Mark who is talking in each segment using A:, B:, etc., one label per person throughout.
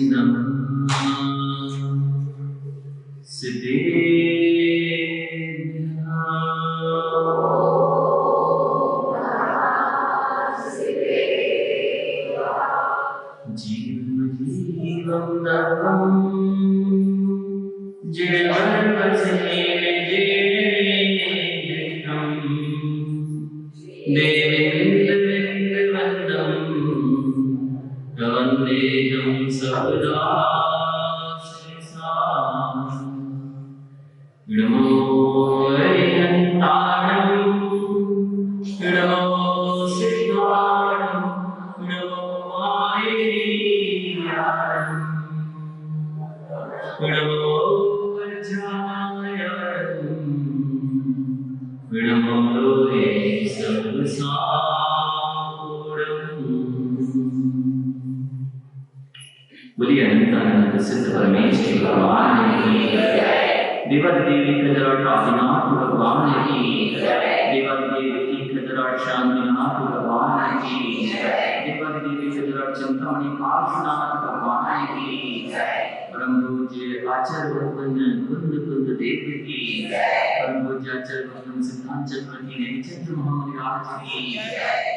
A: नमः जीवं नवं वन्देहं सदा नमो अरिहन्ताणं नमो सिद्धाणं नमो मायेयाणं नमो वज्रायणं नमो लोहे सर्वसारम्। बोलिए अनंतानंद सिद्ध परमेश्वर भगवान की देवादेवी खजराट आदिनाथ भगवान की देवादेवी खजराट शांतिनाथ भगवान की देवादेवी खजराट चिंतामणि काशीनाथ भगवान की परम पूज्य आचार्य भगवान कुंद कुंद देव की परम पूज्य आचार्य भगवान सिद्धांत चक्रवर्ती नेमिचंद्र महाराज की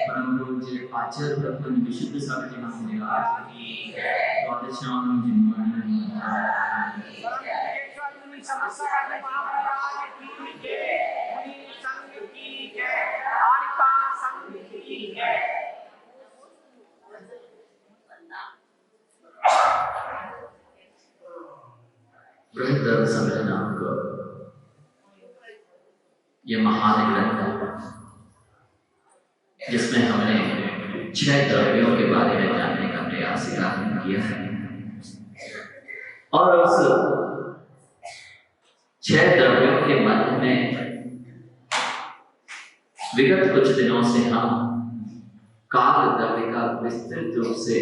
A: परम पूज्य आचार्य भगवान विशुद्ध सागर महाराज की द्वादशाम जिन्मणि
B: समस्त महाराज की जय, मुनि संघ की जय, आरिका संघ की जय।
A: बृहद संरचना को यह महान ग्रंथ है जिसमें हमने 6 द्रव्यों के बारे में जानने का प्रयास किया है और उस 6 द्रव्यों के मध्य में विगत कुछ दिनों से हम काल द्रव्य का विस्तृत रूप से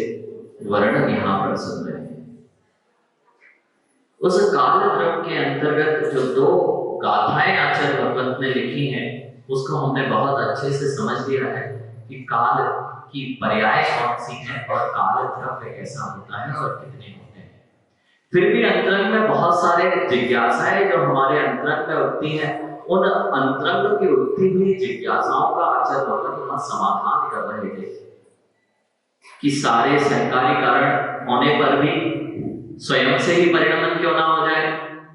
A: वर्णन यहाँ पर सुन रहे हैं। उस काल द्रव्य के अंतर्गत जो 2 गाथाएं आचार्य भगवत ने लिखी हैं उसको हमने बहुत अच्छे से समझ लिया है कि काल की पर्याय कौन सी है और काल द्रव्य कैसा होता है और कितने होते हैं। फिर भी अंतरंग में बहुत सारे जिज्ञासाएं जो हमारे अंतरंग में उठती हैं, उन अंतरंग की उठती हुई जिज्ञासाओं का आचार्य भगवत यहाँ समाधान कर रहे थे कि सारे सहकारी कारण होने पर भी स्वयं से ही परिणमन क्यों ना हो जाए,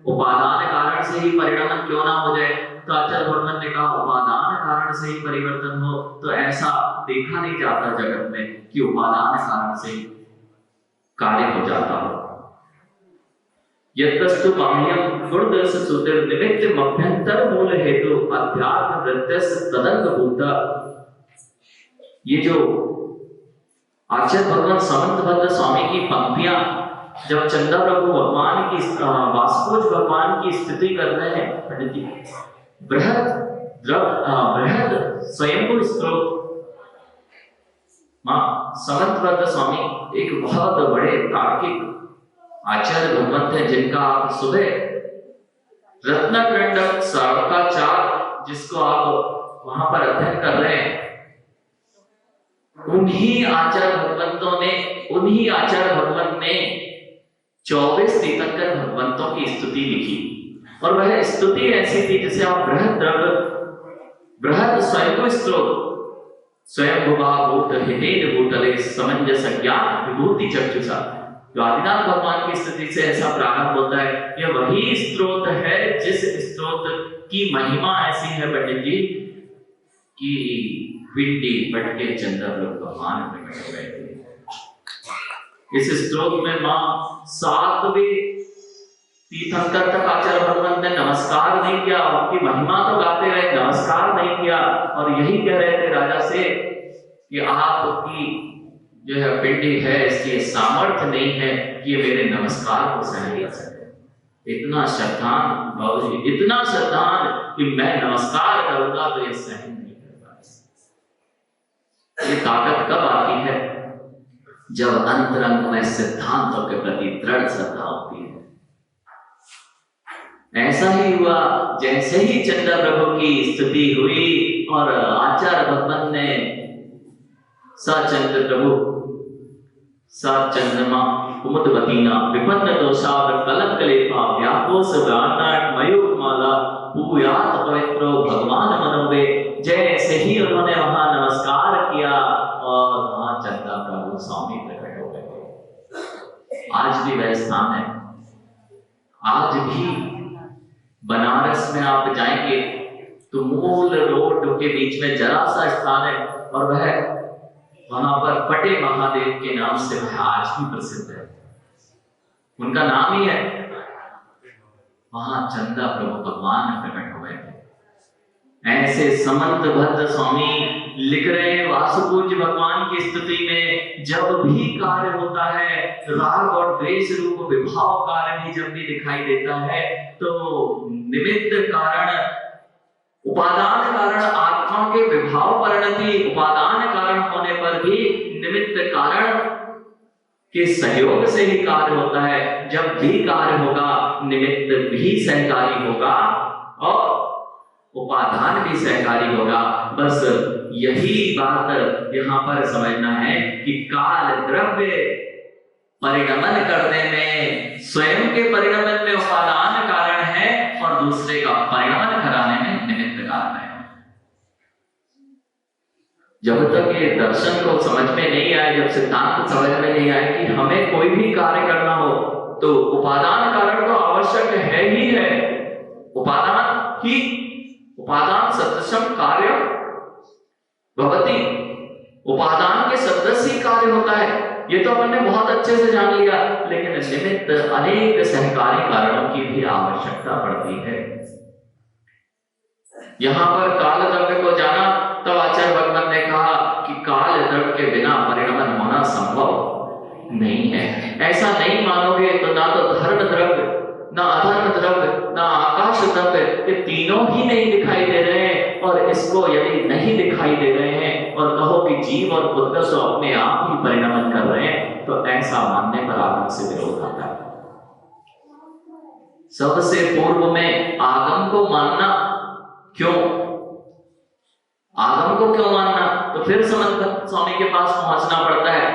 A: उपादान कारण से ही परिणमन क्यों ना हो जाए। तो आचार्य भगवान ने कहा उपादान कारण से ही परिवर्तन हो, तो ऐसा देखा नहीं जाता जगत में कि उपादान कारण से कार्य हो जाता हो। यद्वस्तु बाह्यम गुणदर्श सुतिर निमित्त मभ्यंतर मूल हेतु अध्यात्म वृत्तस्य तदंग भूता। ये जो आचार्य भगवान समंतभद्र स्वामी की पंक्तियां जब चंदा प्रभु भगवान की वासुदेव भगवान की स्तुति कर रहे हैं पंडित जी, बृहद स्वयंभू स्त्रोत मां समंतभद्र स्वामी एक बहुत बड़े तार्किक आचार्य भगवत है जिनका आप सुबह रत्नक्रंडक सावकाचार जिसको आप वहां पर अध्ययन कर रहे हैं, उन्हीं आचार्य भगवत ने 24 तीर्थंकर भगवंतों की स्तुति लिखी और वह स्तुति ऐसी थी जिसे आप बृहद स्वयं स्त्रोत स्वयं भूत हितेन भूतले समंजस ज्ञान विभूति चक्षुषा जो आदिनाथ भगवान की स्तुति से ऐसा प्रारंभ होता है। यह वही स्त्रोत है जिस स्त्रोत की महिमा ऐसी है पंडित जी कि पिंडी पटके चंद्र भगवान प्रकट हुए। इस स्त्रोत में मां 7वें तीर्थंकर तक आचार्य भगवान ने नमस्कार नहीं किया, उनकी महिमा तो गाते रहे, नमस्कार नहीं किया और यही कह रहे थे राजा से कि आपकी जो है पिंडी है इसकी सामर्थ्य नहीं है कि ये मेरे नमस्कार को सहन कर सके। इतना श्रद्धान बाबूजी, इतना श्रद्धान कि मैं नमस्कार करूंगा तो ये सहन नहीं कर पाएगा। ये ताकत कब आती है? जब अंतरंग में सिद्धांतों के प्रति दृढ़ श्रद्धा होती है। ऐसा ही हुआ जैसे ही चंद्र प्रभु की स्तुति हुई और आचार्य भगवान ने सचंद्र प्रभु सचंद्रमा कुमुदवतीना विपन्न दोषा कलंकलेपा व्याकोश व्यानाट मयूरमाला पूयात पवित्रो भगवान मनोवे। जैसे ही उन्होंने वहां नमस्कार किया और वहां चंदा प्रभु स्वामी प्रकट हो गए। आज भी वह स्थान है। आज भी बनारस में आप जाएंगे तो मूल रोड के बीच में जरा सा स्थान है और वह वहां पर पटे महादेव के नाम से वह आज भी प्रसिद्ध है। उनका नाम ही है। वहां चंदा प्रभु भगवान प्रकट हो गए थे। ऐसे समंत भद्र स्वामी लिख रहे हैं वासुपूज्य भगवान की स्तुति में, जब भी कार्य होता है, राग और द्वेष रूप विभाव कार्य भी जब भी दिखाई देता है, तो निमित्त कारण उपादान कारण आत्मा के विभाव परिणति, उपादान कारण होने पर भी निमित्त कारण के सहयोग से ही कार्य होता है। जब भी कार्य होगा निमित्त भी सहकारी होगा और उपादान भी सहकारी होगा। बस यही बात यहाँ पर समझना है कि काल द्रव्य परिणमन करने में, स्वयं के परिणमन में उपादान कारण है और दूसरे का परिणमन कराने में निमित्त कारण है। जब तक ये दर्शन को समझ में नहीं आए, जब सिद्धांत समझ में नहीं आए कि हमें कोई भी कार्य करना हो तो उपादान कारण तो आवश्यक है ही है। उपादान सदृशम कार्य भवति, उपादान के सदृश ही कार्य होता है। ये तो अपन ने बहुत अच्छे से जान लिया, लेकिन निमित्त अनेक सहकारी कारणों की भी आवश्यकता पड़ती है। यहां पर काल द्रव्य को जाना, तब आचार्य भगवान ने कहा कि काल द्रव्य के बिना परिणमन होना संभव नहीं है। ऐसा नहीं मानोगे तो ना तो धर्म द्रव्य, ना अधर्म द्रव्य, ना आकाश द्रव्य, ये तीनों ही नहीं दिखाई दे रहे हैं। और इसको यदि नहीं दिखाई दे रहे हैं और कहो कि जीव और बुद्ध तो अपने आप ही परिणमन कर रहे हैं, तो ऐसा मानने पर आगम से विरोध आता है। सबसे पूर्व में आगम को मानना क्यों? आगम को क्यों मानना? तो फिर समंत स्वामी के पास पहुंचना पड़ता है।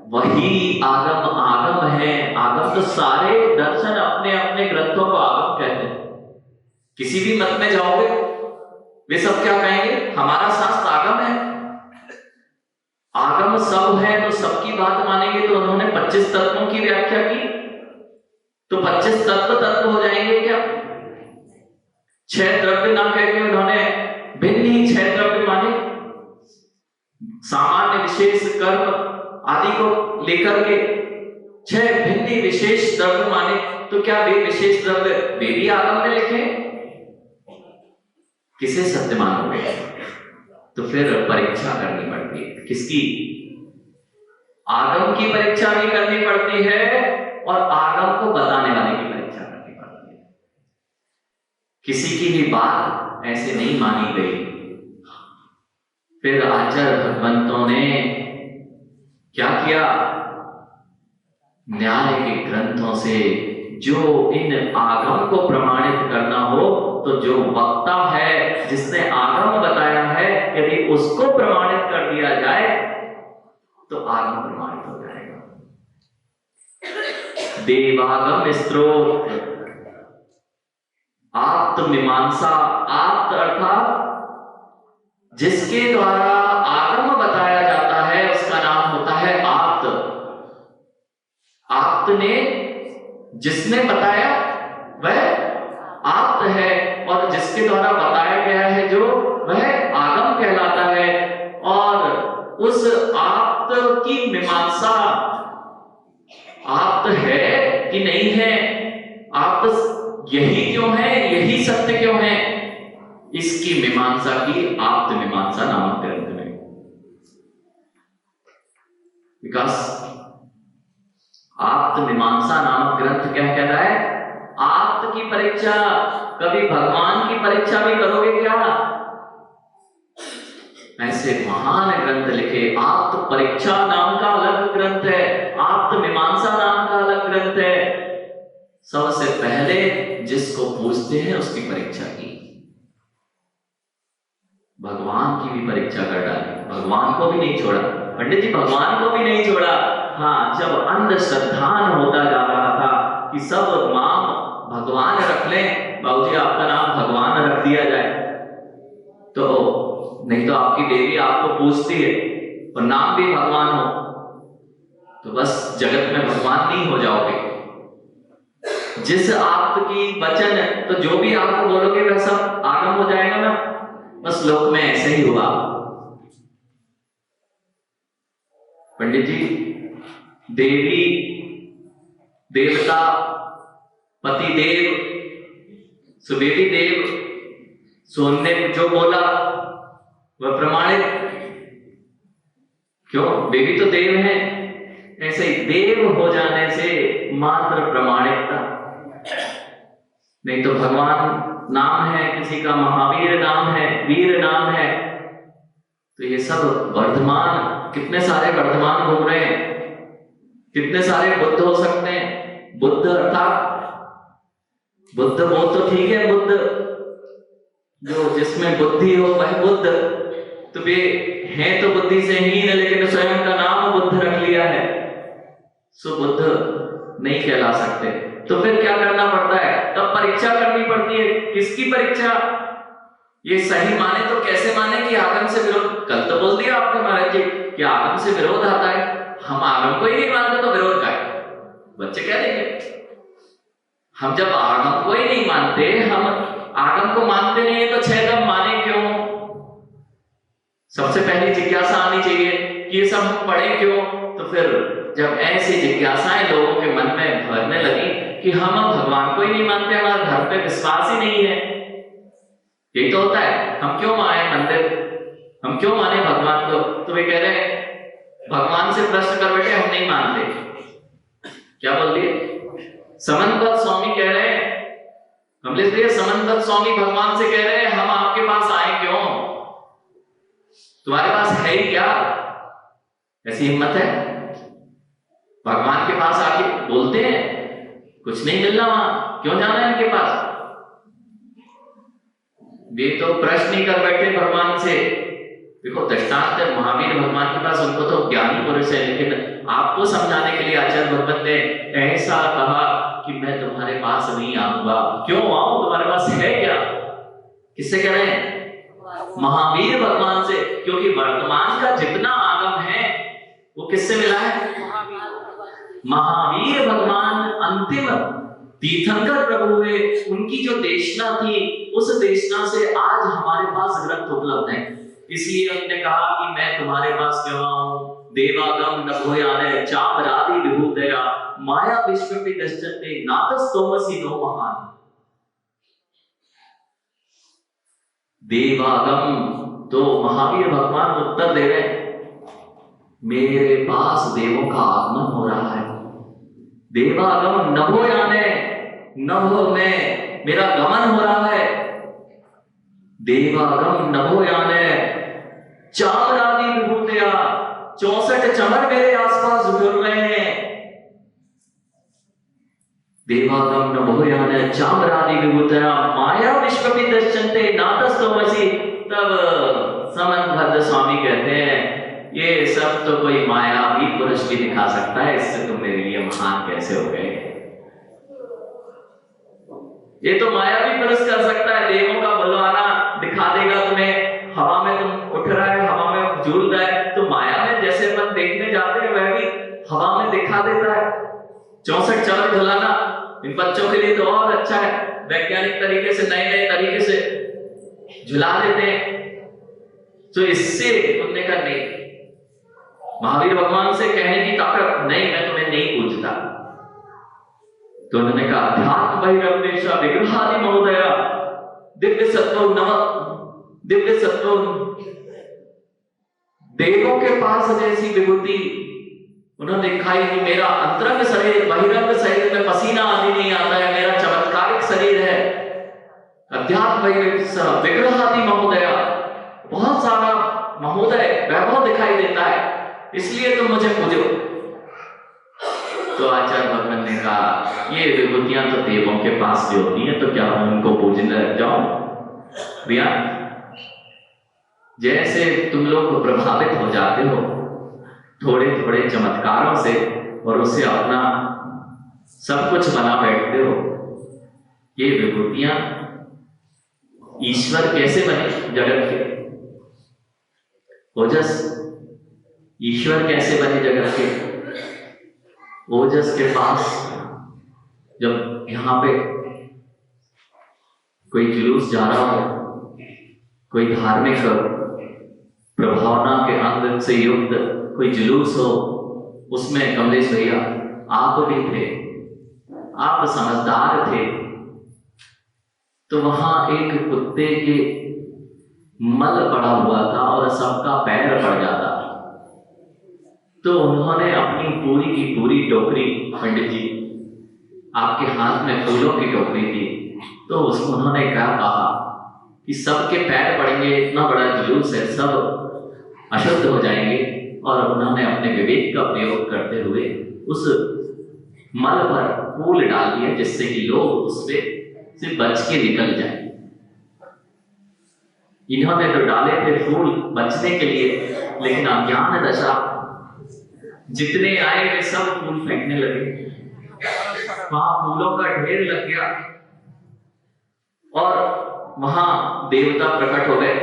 A: वही आगम है। आगम तो सारे दर्शन अपने अपने ग्रंथों को आगम कहते हैं। किसी भी मत में जाओगे वे सब क्या कहेंगे? हमारा शास्त्र आगम है। आगम सब है तो सबकी बात मानेंगे। तो उन्होंने 25 तत्वों की व्याख्या की, तो 25 तत्व हो जाएंगे क्या? 6 द्रव्य ना कह के उन्होंने भिन्न ही 6 द्रव्य माने। सामान्य विशेष कर्म आदि को लेकर के 6 भिन्न विशेष द्रव्य माने। तो क्या वे विशेष द्रव्य वे भी आगम में लिखे? किसे सत्य मानोगे? तो फिर परीक्षा करनी पड़ती है। किसकी? आगम की परीक्षा भी करनी पड़ती है और आगम को बताने वाले की परीक्षा करनी पड़ती है। किसी की भी बात ऐसे नहीं मानी गई। फिर आचार्य भगवंतों ने क्या किया? न्याय के ग्रंथों से जो इन आगम को प्रमाणित करना हो, तो जो वक्ता है जिसने आगम बताया है, यदि उसको प्रमाणित कर दिया जाए तो आगम प्रमाणित हो जाएगा। देवागम स्त्रोत, आप्त मीमांसा, आप्त अर्थात जिसके द्वारा आगम बताया जाता है उसका नाम होता है आप्त। आप्त ने, जिसने बताया वह आप्त है, और जिसके द्वारा बताया गया है जो, वह आगम कहलाता है। और उस आप्त की मीमांसा, आप्त है कि नहीं है, आप्त यही क्यों है, यही सत्य क्यों है, इसकी मीमांसा की आप्त मीमांसा नामक ग्रंथ में। विकास आप्त मीमांसा नामक ग्रंथ क्या कहता है? आप्त की परीक्षा। कभी भगवान की परीक्षा भी करोगे क्या? ऐसे महान ग्रंथ लिखे। आप्त परीक्षा नाम का अलग ग्रंथ है, आप्त मीमांसा नाम का अलग ग्रंथ है। सबसे पहले जिसको पूछते हैं उसकी परीक्षा की। भगवान की भी परीक्षा कर डाली, भगवान को भी नहीं छोड़ा। पंडित जी भगवान को भी नहीं छोड़ा। हाँ, जब अंधश्रद्धान होता जा रहा था कि सब नाम भगवान रख लें, बाबूजी आपका नाम भगवान रख दिया जाए, तो नहीं तो आपकी देवी आपको पूछती है और नाम भी भगवान हो तो बस जगत में भगवान नहीं हो जाओगे। जिस आपकी वचन, तो जो भी आप बोलोगे वह सब आगम हो जाएगा ना। बस लोक में ऐसे ही हुआ। पंडित जी, देवी देवता पति देव सुवेदी देव सोन ने जो बोला वह प्रमाणित। क्यों? देवी तो देव है, ऐसे ही देव हो जाने से मात्र प्रमाणिकता। नहीं तो भगवान नाम है, किसी का महावीर नाम है, वीर नाम है, तो ये सब वर्धमान, कितने सारे वर्धमान घूम रहे हैं। कितने सारे बुद्ध हो सकते हैं। बुद्ध अर्थात बुद्ध वो तो ठीक है, बुद्ध जो जिसमें बुद्धि हो वह बुद्ध, तो वे हैं तो बुद्धि से हीन, लेकिन स्वयं का नाम बुद्ध रख लिया है, सो बुद्ध नहीं कहला सकते। तो फिर क्या करना पड़ता है? तब परीक्षा करनी पड़ती है। किसकी परीक्षा? ये सही माने तो कैसे माने कि आगम से विरोध? कल तो बोल दिया आपने महाराज जी कि आगम से विरोध आता है। हम आगम को ही नहीं मानते तो विरोध का है? बच्चे क्या देंगे? हम जब आगम को ही नहीं मानते, हम आगम को मानते नहीं है तो छह दम माने क्यों? सबसे पहली जिज्ञासा आनी चाहिए कि ये सब हम पढ़े क्यों। तो फिर जब ऐसी जिज्ञासाएं लोगों के मन में भरने लगी कि हम भगवान को ही नहीं मानते, हमारा धर्म पे विश्वास ही नहीं है, यही तो होता है। हम क्यों आए मंदिर, हम क्यों माने भगवान को? तो वे कह रहे हैं भगवान से प्रश्न कर बैठे, हम नहीं मानते। क्या बोल दिए? समन्वत स्वामी कह रहे हैं, कमलेश भैया, समन्वत स्वामी भगवान से कह रहे हैं हम आपके पास आए क्यों? तुम्हारे पास है ही क्या? ऐसी हिम्मत है? भगवान के पास आके बोलते हैं कुछ नहीं मिलना, वहां क्यों जाना है इनके पास? वे तो प्रश्न ही कर बैठे भगवान से। देखो दृष्टांत महावीर भगवान के पास, उनको तो ज्ञानी पुरुष है, लेकिन आपको समझाने के लिए आचार्य भगवत ने ऐसा कहा कि मैं तुम्हारे पास नहीं आऊंगा। क्यों आऊं? तुम्हारे पास है क्या? किससे कह रहे हैं? महावीर भगवान से। क्योंकि वर्तमान का जितना आगम है वो किससे मिला है? महावीर भगवान अंतिम तीर्थंकर प्रभु हुए, उनकी जो देशना थी उस देशना से आज हमारे पास ग्रंथ उपलब्ध है। इसलिए उन्होंने कहा कि मैं तुम्हारे पास क्यों आऊं? देवागम नभोयाने चामरादि विभूतया माया विश्वपि दश्यते नातस्तोमसि नो महान। देवागम, तो महावीर भगवान उत्तर दे रहे, मेरे पास देवों का आगमन हो रहा है। देवागम नभोयाने, नभ में मेरा गमन हो रहा है। देवागम नभोयाने चामरादि विभूतया, 64 चमर मेरे आसपास घूर रहे हैं। देवागम नभोयाने चामरादि विभूतया माया विश्वपि दश्यन्ते नातस्तोमसि। तब समन्वत स्वामी कहते हैं ये सब तो कोई मायावी पुरुष भी दिखा सकता है, इससे तुम मेरे लिए महान कैसे हो गए? ये तो मायावी पुरुष कर सकता है, देवों का बुलवाना दिखा देगा तुम्हें। हवा में तुम उठ रहा है, हवा में झूल रहा है, तो माया में जैसे अपन देखने जाते हैं वह भी हवा में दिखा देता है। 64 चमर झुलाना इन बच्चों के लिए तो और अच्छा है, वैज्ञानिक तरीके से नए नए तरीके से झुला देते हैं। तो इससे उन्होंने कहा नहीं, महावीर भगवान से कहने की ताकत नहीं, मैं तुम्हें नहीं पूछता। तो उन्होंने कहा अध्यात्म बहिर्वेशा विग्रहादि महोदया दिव्य सत्व नव, दिव्य सत्व देवों के पास जैसी विभूति उन्होंने दिखाई कि मेरा अंतरंग शरीर बहिरंग शरीर में पसीना आदि नहीं आता है, मेरा चमत्कारिक शरीर है। अध्यात्म बहिर्वेशा विग्रहादि महोदया, बहुत सारा महोदय वैभव दिखाई देता है, इसलिए तुम मुझे पूजो। तो आचार्य भगवान ने कहा ये विभूतियां तो देवों के पास भी होती हैं, तो क्या मैं उनको पूजने लग जाऊं? भैया जैसे तुम लोग प्रभावित हो जाते हो थोड़े थोड़े चमत्कारों से और उसे अपना सब कुछ बना बैठते हो। ये विभूतियां ईश्वर कैसे बने जगत के? ओजस ईश्वर कैसे बने जगत के? ओजस के पास जब यहाँ पे कोई जुलूस जा रहा हो, कोई धार्मिक प्रभावना के अंग से युक्त कोई जुलूस हो, उसमें कमलेश भैया आप भी थे, आप समझदार थे, तो वहां एक कुत्ते के मल पड़ा हुआ था और सबका पैर पड़ जाता, तो उन्होंने अपनी पूरी की पूरी टोकरी, पंडित जी आपके हाथ में फूलों की टोकरी थी, तो उसको उन्होंने क्या कहा कि सबके पैर पड़ेंगे, इतना बड़ा जुलूस है, सब अशुद्ध हो जाएंगे, और उन्होंने अपने विवेक का प्रयोग करते हुए उस मल पर फूल डाल दिए जिससे कि लोग उससे से बच के निकल जाए। इन्होंने तो डाले थे फूल बचने के लिए, लेकिन अज्ञान दशा, जितने आए वे सब फूल फेंकने लगे, वहां फूलों का ढेर लग गया और वहां देवता प्रकट हो गए।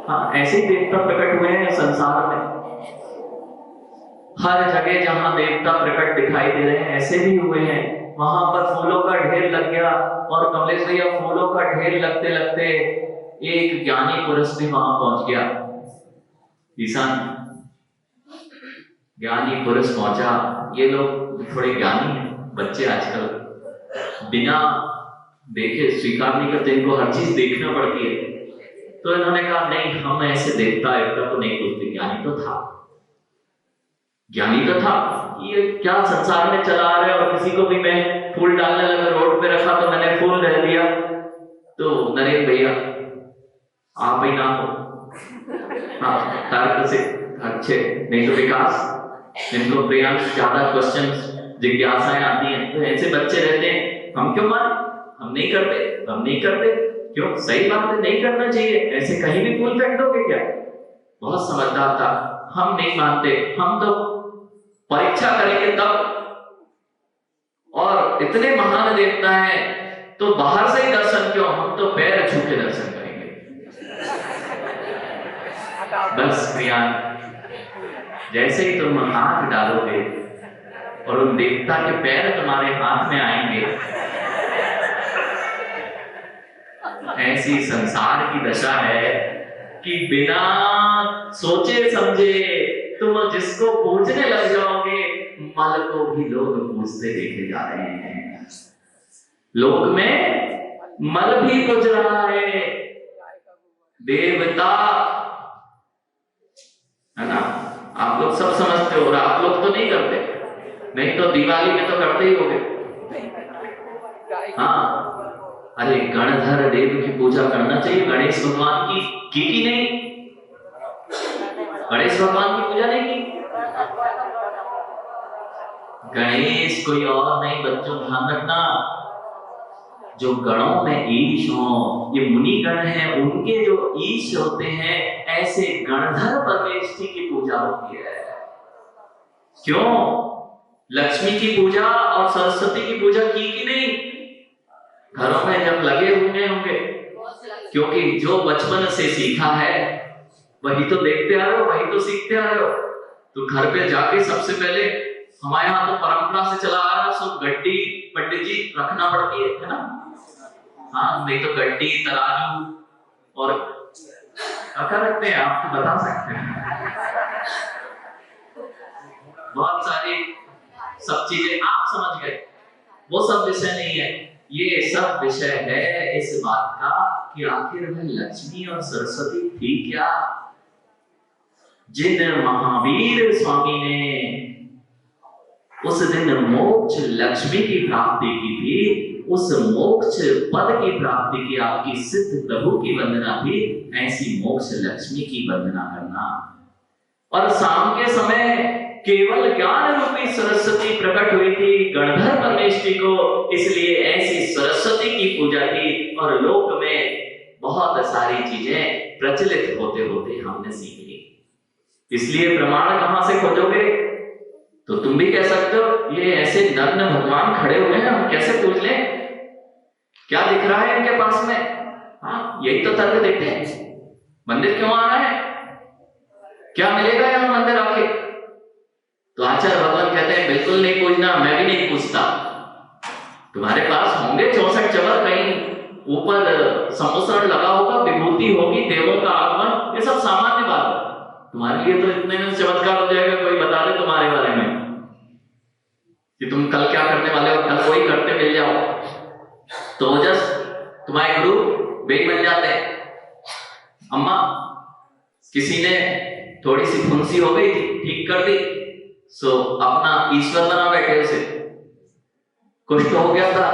A: हाँ, ऐसे ही देवता प्रकट हुए हैं संसार में, हर जगह जहां देवता प्रकट दिखाई दे रहे हैं ऐसे भी हुए हैं। वहां पर फूलों का ढेर लग गया, और कमलेश भैया फूलों का ढेर लगते लगते एक ज्ञानी पुरुष भी वहां पहुंच गया। ईशान ज्ञानी पुरुष पहुंचा। ये लोग थोड़े ज्ञानी हैं, बच्चे आजकल बिना देखे स्वीकार नहीं करते, इनको हर चीज देखना पड़ती है। तो इन्होंने कहा नहीं, हम ऐसे देवता तो नहीं पूछते, ज्ञानी तो था, ज्ञानी तो था, ये क्या संसार में चला आ रहा है, और किसी को भी मैं फूल डालने लगा, रोड पे रखा तो मैंने फूल डाल दिया। तो नरेंद्र भैया आप ही ना हो, हाँ तर्क से अच्छे, नहीं तो विकास, जिनको प्रियांश ज्यादा क्वेश्चन जिज्ञासाएं आती हैं, तो ऐसे बच्चे रहते हैं, हम क्यों माने, हम नहीं करते, हम नहीं करते, क्यों, सही बात है, नहीं करना चाहिए, ऐसे कहीं भी फूल फेंक दोगे क्या? बहुत समझदार था, हम नहीं मानते, हम तो परीक्षा करेंगे तब, और इतने महान देवता हैं तो बाहर से ही दर्शन क्यों, हम तो पैर छू के दर्शन करेंगे। बस प्रियान, जैसे ही तुम हाथ डालोगे और उन देवता के पैर तुम्हारे हाथ में आएंगे, ऐसी संसार की दशा है कि बिना सोचे समझे तुम जिसको पूजने लग जाओगे, मल को भी लोग पूजते देखे जा रहे हैं। लोक में मल भी पूज रहा है, देवता, है ना? आप लोग सब समझते हो, और आप लोग तो नहीं करते, नहीं तो दिवाली में तो करते ही होगे। हाँ, अरे गणधर देव की पूजा करना चाहिए, गणेश भगवान की नहीं, गणेश भगवान की पूजा नहीं की। गणेश कोई और नहीं, बच्चों ध्यान रखना, जो गणों में ईश हो, ये मुनि गण हैं, उनके जो ईश होते हैं, ऐसे गणधर परमेष्ठी की पूजा होती है। क्यों? लक्ष्मी की पूजा और सरस्वती की पूजा की कि नहीं? घरों में जब लगे हुए होंगे, क्योंकि जो बचपन से सीखा है वही तो देखते आ रहे हो, वही तो सीखते आ रहे हो। तो घर पे जाके सबसे पहले, हमारे यहाँ तो परंपरा से चला आ रहा, सब गड्डी पंडित जी रखना पड़ती है ना? हाँ, नहीं तो गड्डी, तराजू और क्या रखते हैं, आप तो बता सकते हैं, बहुत सारी सब चीजें आप समझ गए, वो सब विषय नहीं है। ये सब विषय है इस बात का कि आखिर में लक्ष्मी और सरस्वती थी क्या? जिन महावीर स्वामी ने उस दिन मोक्ष लक्ष्मी की प्राप्ति की थी, उस मोक्ष पद की प्राप्ति की आपकी सिद्ध प्रभु की वंदना थी, ऐसी मोक्ष लक्ष्मी की वंदना करना। और शाम के समय केवल ज्ञान रूपी सरस्वती प्रकट हुई थी गणधर परमेष्ठी को, इसलिए ऐसी सरस्वती की पूजा की, और लोक में बहुत सारी चीजें प्रचलित होते होते हमने सीख ली। इसलिए प्रमाण कहां से खोजोगे? तो तुम भी कह सकते हो ये ऐसे नग्न भगवान खड़े हुए हैं, हम कैसे पूज लें? क्या दिख रहा है इनके पास में? हाँ, यही तो तर्क देते हैं। मंदिर क्यों आना है? क्या मिलेगा यहां मंदिर आके? तो आचार्य भगवान कहते हैं बिल्कुल नहीं पूछना, मैं भी नहीं पूछता। तुम्हारे पास होंगे 64 चवर, कहीं ऊपर सम्मोसरण लगा होगा, विभूति होगी, देवों का आगमन, ये सब सामान्य बात है। तुम्हारे लिए तो इतने में चमत्कार हो जाएगा, कोई बता दे तुम्हारे बारे में कि तुम कल क्या करने वाले हो, कल कोई करते मिल जाओ तो ओजस तुम्हारे गुरु वेद बन जाते हैं। अम्मा किसी ने थोड़ी सी फुंसी हो गई थी, ठीक कर दी, सो अपना ईश्वर बना बैठे, उसे कुष्ठ हो गया था,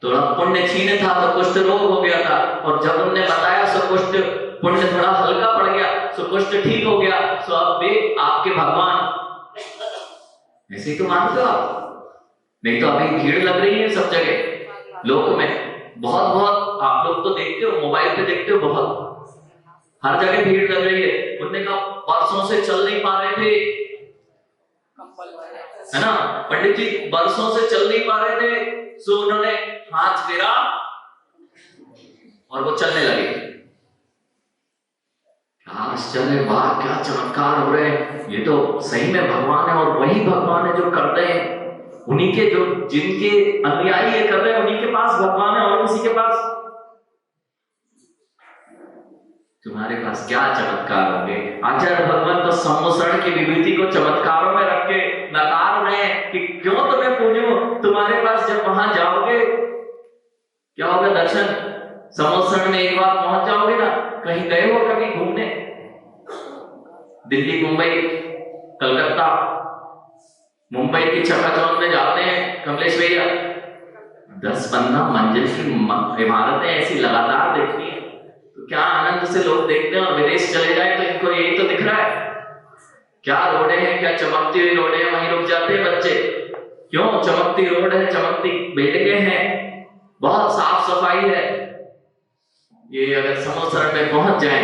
A: थोड़ा पुण्य छीने था तो कुष्ठ रोग हो गया था, और जब उनने बताया सो कुष्ठ पुण्य थोड़ा हल्का पड़ गया, सो कुष्ठ ठीक हो गया, सो अब वे आपके भगवान। ऐसे ही तो मानते हो आप? नहीं तो अभी भीड़ लग रही है सब जगह लोक में, बहुत बहुत आप लोग तो देखते हो, मोबाइल पे देखते हो, बहुत हर जगह भीड़ लग रही है। उनने कहा बरसों से चल नहीं पा रहे थे, है ना पंडित जी, बरसों से चल नहीं पा रहे थे, सो उन्होंने हाथ फेरा और वो चलने लगे। क्या आश्चर्य, वाह क्या चमत्कार हो रहे हैं, ये तो सही में भगवान है, और वही भगवान है जो करते हैं, उन्हीं के जो जिनके अनुयायी ये कर रहे हैं उन्हीं के पास भगवान है, और किसी के पास। तुम्हारे पास क्या चमत्कार होंगे? आचार्य भगवान तो सम्मोसरण की विभूति को चमत्कारों में रख के नकार रहे हैं कि क्यों तुम्हें पूजूं। तुम्हारे पास जब वहां जाओगे क्या होगा? दर्शन सम्मोसरण में एक बार पहुंच जाओगे ना, कहीं गए हो कभी घूमने? दिल्ली, मुंबई, कलकत्ता, मुंबई की चकाचौंध में जाते हैं कमलेश भैया, 10-15 मंजिल की इमारतें ऐसी लगातार देखती हैं, तो क्या आनंद से लोग देखते हैं। और विदेश चले जाए तो इनको यही तो दिख रहा है, क्या रोडे हैं, क्या चमकती हुई रोडे हैं, वहीं रुक जाते हैं बच्चे। क्यों? चमकती रोड है, चमकती बिल्डिंगें हैं, बहुत साफ सफाई है। ये अगर सम्मोसरण में पहुंच जाए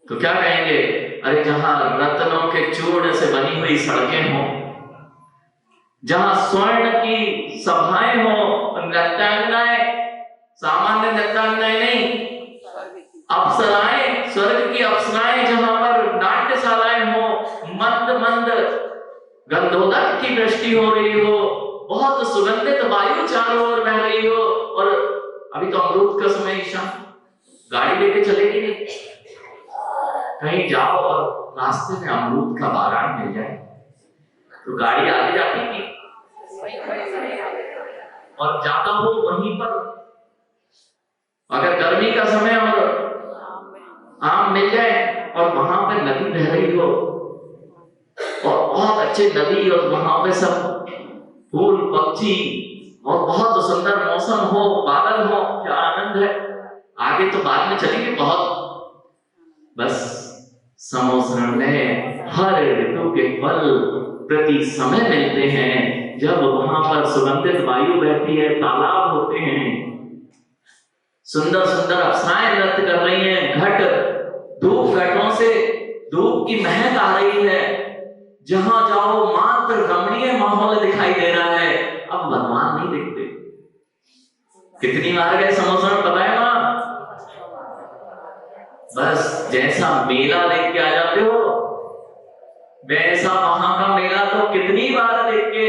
A: तो क्या कहेंगे? अरे जहां रत्नों के चूर्ण से बनी हुई सड़कें हों, जहां स्वर्ण की सभाएं हों, नृत्यांगनाएं, सामान्य नृत्यांगनाएं नहीं, अप्सराएं, स्वर्ग की अप्सराएं, जहां पर नाट्यशालाएं हो, मंद मंद गंधोदक की दृष्टि हो रही हो, बहुत सुगंधित वायु चारों ओर बह रही हो, और अभी तो अमरूद का समय, ईशा गाड़ी लेके चलेगी नहीं, कहीं जाओ और रास्ते में अमरूद का बागान मिल जाए तो गाड़ी आगे जाती थी, और जाता हो वहीं पर अगर गर्मी का समय और आम मिल जाए और वहां पे नदी बह रही हो, और बहुत अच्छे नदी, और वहां पे सब फूल पक्षी और बहुत सुंदर मौसम हो, बादल हो, क्या आनंद है। आगे तो बाद में चलेंगे बहुत, बस सम्मोसरण में हर ऋतु के फल प्रति समय मिलते हैं, जब वहां पर सुगंधित वायु बहती है, तालाब होते हैं, सुंदर सुंदर अप्सराएं नृत्य कर रही हैं, घट धूप घटों से धूप की महक आ रही है, जहां जाओ मात्र रमणीय माहौल दिखाई दे रहा है। अब भगवान नहीं दिखते। कितनी बार गए सम्मोसरण, पता है ना? बस जैसा मेला देख के आ जाते हो, वैसा वहां का मेला तो कितनी बार देख के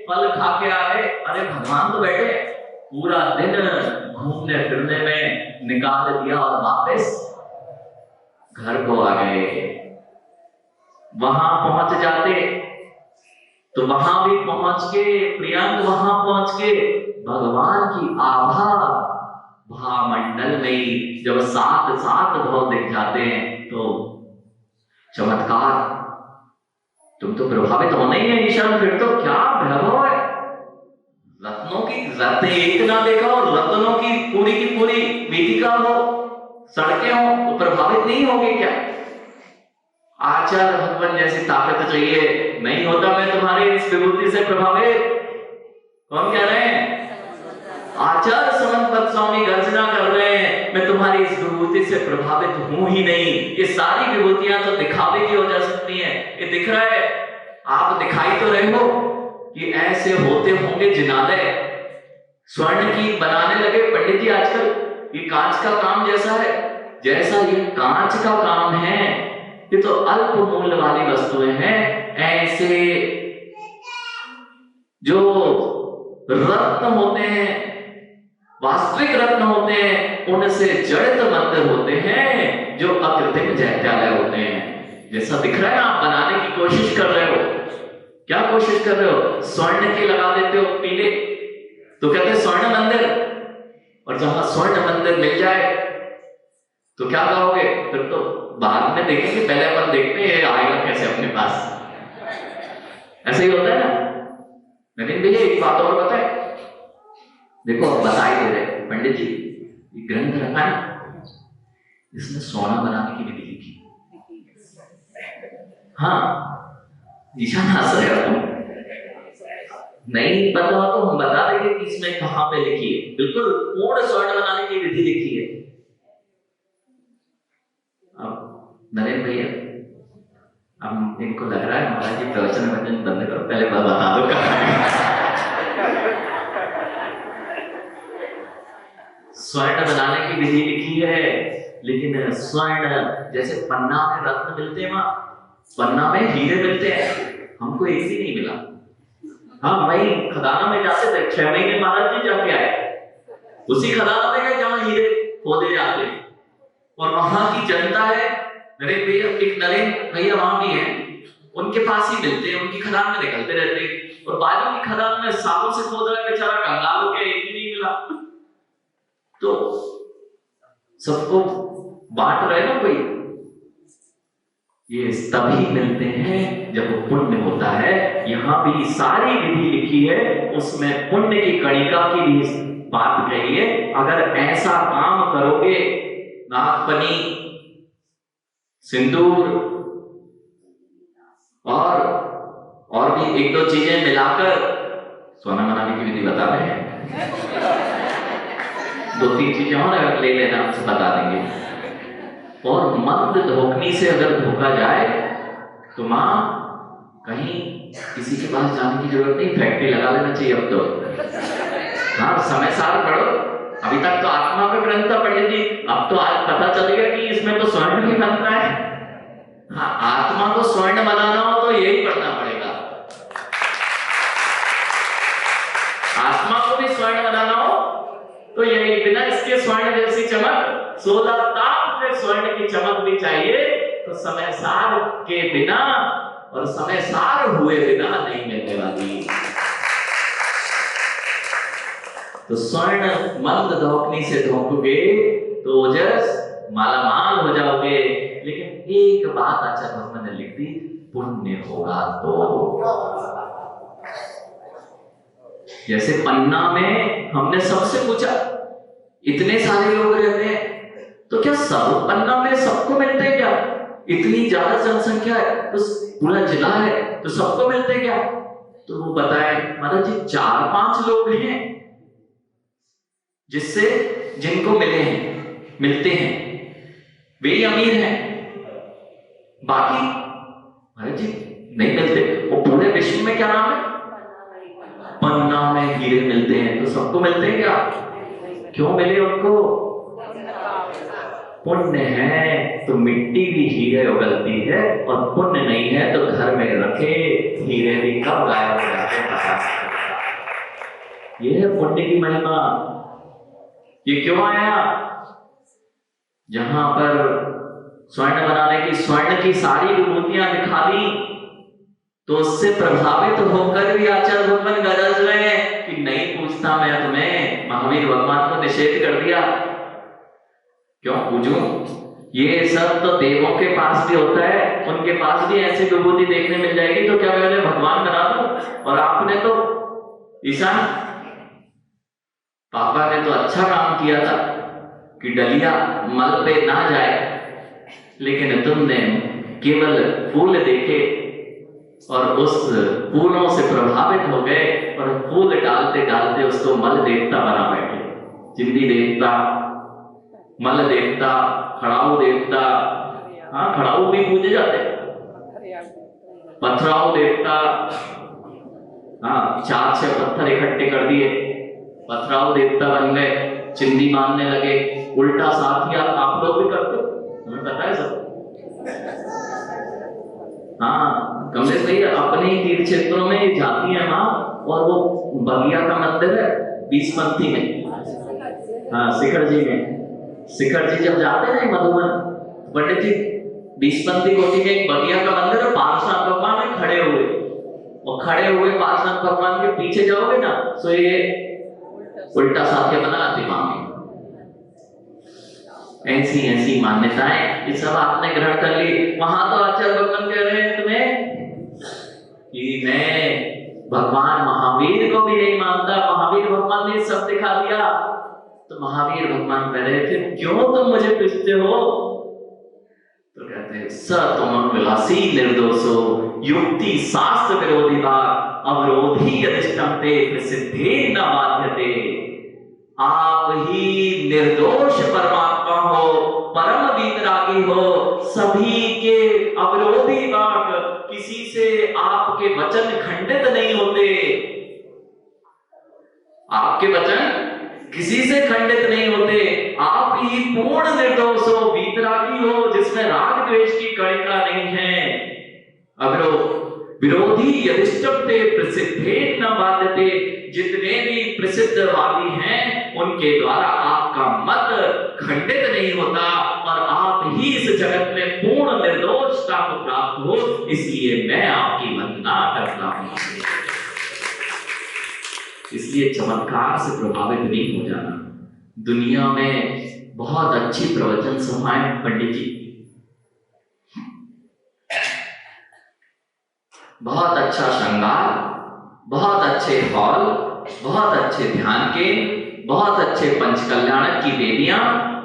A: फल खा के आ गए। अरे भगवान तो बैठे, पूरा दिन घूमने फिरने में निकाल दिया और वापस घर को आ गए। वहां पहुंच जाते तो वहां भी पहुंच के प्रियंक, वहां पहुंच के भगवान की आभा भामंडल में जब सात सात भाव दिख जाते हैं तो चमत्कार। तुम तो प्रभावित होना ही है ईशान, फिर तो क्या वैभव है। रत्नों की रत्न एक ना देखा और रत्नों की पूरी वीथिका हो, सड़कें हो, तो प्रभावित नहीं होगे क्या? आचार्य भगवान जैसी ताकत चाहिए, नहीं होता मैं तुम्हारी इस विभूति से प्रभावित। कौन कह रहे हैं? आचार्य समन्वत स्वामी गर्जना कर रहे हैं, मैं तुम्हारी इस विभूति से प्रभावित हूं ही नहीं। ये सारी विभूतियां तो दिखावे रहा है, आप दिखाई तो रहे हो कि ऐसे होते होंगे जिनालय, स्वर्ण की बनाने लगे पंडित जी आजकल। ये कांच का काम जैसा है, जैसा ये कांच का काम है, ये तो अल्प मूल्य वाली वस्तुएं हैं। ऐसे जो रत्न होते हैं, वास्तविक रत्न होते हैं, उनसे जड़ित मंदिर होते हैं जो अकृत्रिम चैत्यालय होते हैं। जैसा दिख रहा है ना, आप बनाने की कोशिश कर रहे हो। क्या कोशिश कर रहे हो? स्वर्ण के लगा देते हो पीले, तो कहते हैं स्वर्ण मंदिर। और जहां स्वर्ण मंदिर मिल जाए तो क्या कहोगे? फिर तो बाद में देखेंगे, पहले अपन देखते हैं आएगा कैसे अपने पास। ऐसे ही होता है ना। लेकिन भैया एक बात और बताए, देखो अब बता ही दे रहे पंडित जी, ये ग्रंथ रखा है, इसमें सोना बनाने की विधि लिखी। हाँ, ईशान हंस रहे हो, नहीं पता हो तो हम बता देंगे कि इसमें कहां पे लिखी है। बिल्कुल पूर्ण स्वर्ण बनाने की विधि लिखी है। अब नरेंद्र भैया, अब इनको लग रहा है महाराज जी प्रवचन वचन बंद करो, पहले बात बता दो कहां है। स्वर्ण बनाने की विधि लिखी है, लेकिन स्वर्ण जैसे पन्ना में रत्न मिलते हैं, वहां पन्ना में हीरे मिलते हैं, हमको एक भी नहीं मिला। हाँ, वही खदानों में जाते थे, 6 महीने महाराज जी जाके आए, उसी खदानों में गए जहां हीरे खोदे जाते हैं। और वहां की जनता है, नरेंद्र भैया, एक नरेंद्र भैया वहां भी है, उनके पास ही मिलते हैं, उनकी खदान में निकलते रहते हैं। और बाजू की खदान में सालों से खोद रहा है बेचारा, कंगाल हो गया, एक भी नहीं मिला। तो सबको बांट रहे ना कोई, ये तभी मिलते हैं जब पुण्य होता है। यहां भी सारी विधि लिखी है, उसमें पुण्य की कणिका की भी बात कही है। अगर ऐसा काम करोगे, नागफनी, सिंदूर और भी 1-2 चीजें मिलाकर सोना बनाने की विधि बता रहे हैं। 2-3 चीजें और अगर ले लेना, आपसे बता देंगे। और मंद धोखनी से अगर धोखा जाए तो मां कहीं किसी के पास जाने की जरूरत नहीं, फैक्ट्री लगा लेना चाहिए अब तो। हाँ, समय सार पढ़ो। अभी तक तो आत्मा का ग्रंथ था पंडित जी, अब तो आज पता चलेगा कि इसमें तो स्वर्ण भी बनता है। हाँ, आत्मा को स्वर्ण बनाना हो तो यही पढ़ना पड़ेगा। आत्मा को भी स्वर्ण बनाना हो तो यही, बिना इसके स्वर्ण जैसी चमक, 16 ताप में स्वर्ण की चमक भी चाहिए, तो समय सार के बिना और समय सार हुए बिना नहीं मिलने वाली। तो स्वर्ण मंद धोखनी से धोकोगे तो ओजस मालामाल हो जाओगे। लेकिन एक बात आचार्य भगवान ने लिख दी, पुण्य होगा तो। जैसे पन्ना में हमने सबसे पूछा, इतने सारे लोग रहते हैं, तो क्या सब पन्ना में सबको मिलते हैं क्या? इतनी ज्यादा जनसंख्या है, तो पूरा जिला है, तो सबको मिलते हैं क्या? तो वो बताए महाराज जी 4-5 लोग हैं जिससे जिनको मिलते हैं, वे ही अमीर हैं, बाकी महाराज जी नहीं मिलते। वो पूरे विश्व में क्या नाम है? पन्ना में हीरे मिलते हैं, तो सबको मिलते हैं क्या? क्यों मिले उनको? पुण्य है तो मिट्टी भी हीरे उगलती है, और पुण्य नहीं है तो घर में रखे हीरे भी कब गायब हो जाते हैं। यह है पुण्य की महिमा। ये क्यों आया? जहां पर स्वर्ण बनाने की, स्वर्ण की सारी विभूतियां दिखा दी, तो उससे प्रभावित होकर भी आचार्य भगवान गरज रहे हैं कि नहीं पूछता मैं तुम्हें, महावीर भगवान को निषेध कर दिया। क्यों पूजूं? ये सब तो देवों के पास भी होता है, उनके पास भी ऐसी विभूति देखने मिल जाएगी, तो क्या मैं उन्हें भगवान बना दूं? और आपने तो ईशान, पापा ने तो अच्छा काम किया था कि डलिया मल पे ना जाए, लेकिन तुमने केवल फूल देखे और उस फूलों से प्रभावित हो गए, और फूल डालते डालते उसको मल देवता बना बैठे। चिंदी देवता, मल देवता, खड़ाऊ देवता। हाँ, खड़ाऊ भी पूजे जाते हैं। पथराव देवता, हाँ 4-6 पत्थर इकट्ठे कर दिए, पथराव देवता बन गए, चिंदी बांधने लगे। उल्टा साथिया आप लोग भी करते हो, हमें पता है सब। हाँ कमलेश भैया अपने तीर्थ क्षेत्रों में जाती है माँ, और वो बगिया का मंदिर है 20पंथी में, हाँ शिखर जी में, शिखर जी जब जाते हैं मधुबन, पंडित जी 20पंथी कोटि में एक बगिया का मंदिर है, पार्श्वनाथ भगवान खड़े हुए, और खड़े हुए पार्श्वनाथ भगवान के पीछे जाओगे ना तो ये उल्टा साथिया बना दिमाग में। ऐसी ऐसी मान्यताएं ये सब आपने ग्रहण कर ली। वहां तो आचार्य भगवान कह रहे हैं तुम्हें कि मैं भगवान महावीर को भी नहीं मानता, महावीर भगवान ने सब दिखा दिया। तो महावीर भगवान कह रहे फिर क्यों तुम मुझे पूछते हो? तो कहते हैं स तुम विलासी निर्दोषो युक्ति शास्त्र विरोधी बात अवरोधी अधिष्ठम ते प्रसिद्धे न बाध्यते। आप ही निर्दोष परमात्मा हो, परम वीतरागी हो, सभी के अवरोधी वाक, किसी से आपके वचन खंडित नहीं होते, आपके वचन किसी से खंडित नहीं होते। आप ही पूर्ण निर्दोष हो, वीतरागी हो, जिसमें राग द्वेष की कणिका नहीं है। अवरोध विरोधी यदिष्टते प्रसिद्धे न बाध्यते। जितने भी प्रसिद्धवादी हैं उनके द्वारा आपका मत खंडित नहीं होता, और आप ही इस जगत में पूर्ण निर्दोषता को प्राप्त हो, इसलिए मैं आपकी वंदना करता हूं। इसलिए चमत्कार से प्रभावित नहीं हो जाना। दुनिया में बहुत अच्छी प्रवचन सभाएं पंडित जी, बहुत अच्छा श्रृंगार, बहुत अच्छे हॉल, बहुत अच्छे ध्यान केंद्र, बहुत अच्छे पंचकल्याणक की वेदियां,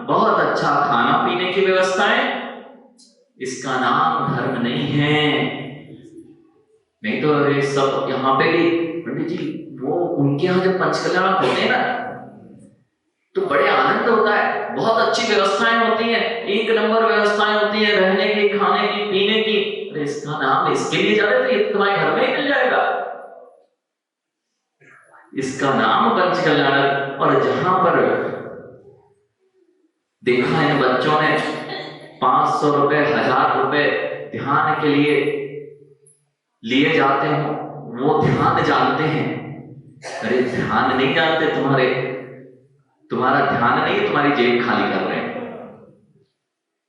A: बहुत अच्छा खाना पीने की व्यवस्थाएं, इसका नाम धर्म नहीं है। नहीं तो ये सब यहाँ पे भी पंडित जी वो उनके यहाँ जब पंचकल्याणक होते हैं ना तो बड़े आनंद होता है, बहुत अच्छी व्यवस्थाएं होती हैं, एक नंबर व्यवस्थाएं होती हैं, रहने की, खाने की, पीने की। इसका नाम इसके लिए जा रहे थे, ये तुम्हारे घर में ही मिल जाएगा। इसका नाम पंचकल्याणक। और जहां पर देखा है बच्चों ने 500 रुपए 1000 रुपए ध्यान के लिए लिए जाते हो, वो ध्यान जानते हैं। अरे ध्यान नहीं जानते, तुम्हारा ध्यान नहीं, तुम्हारी जेब खाली कर रहे हैं।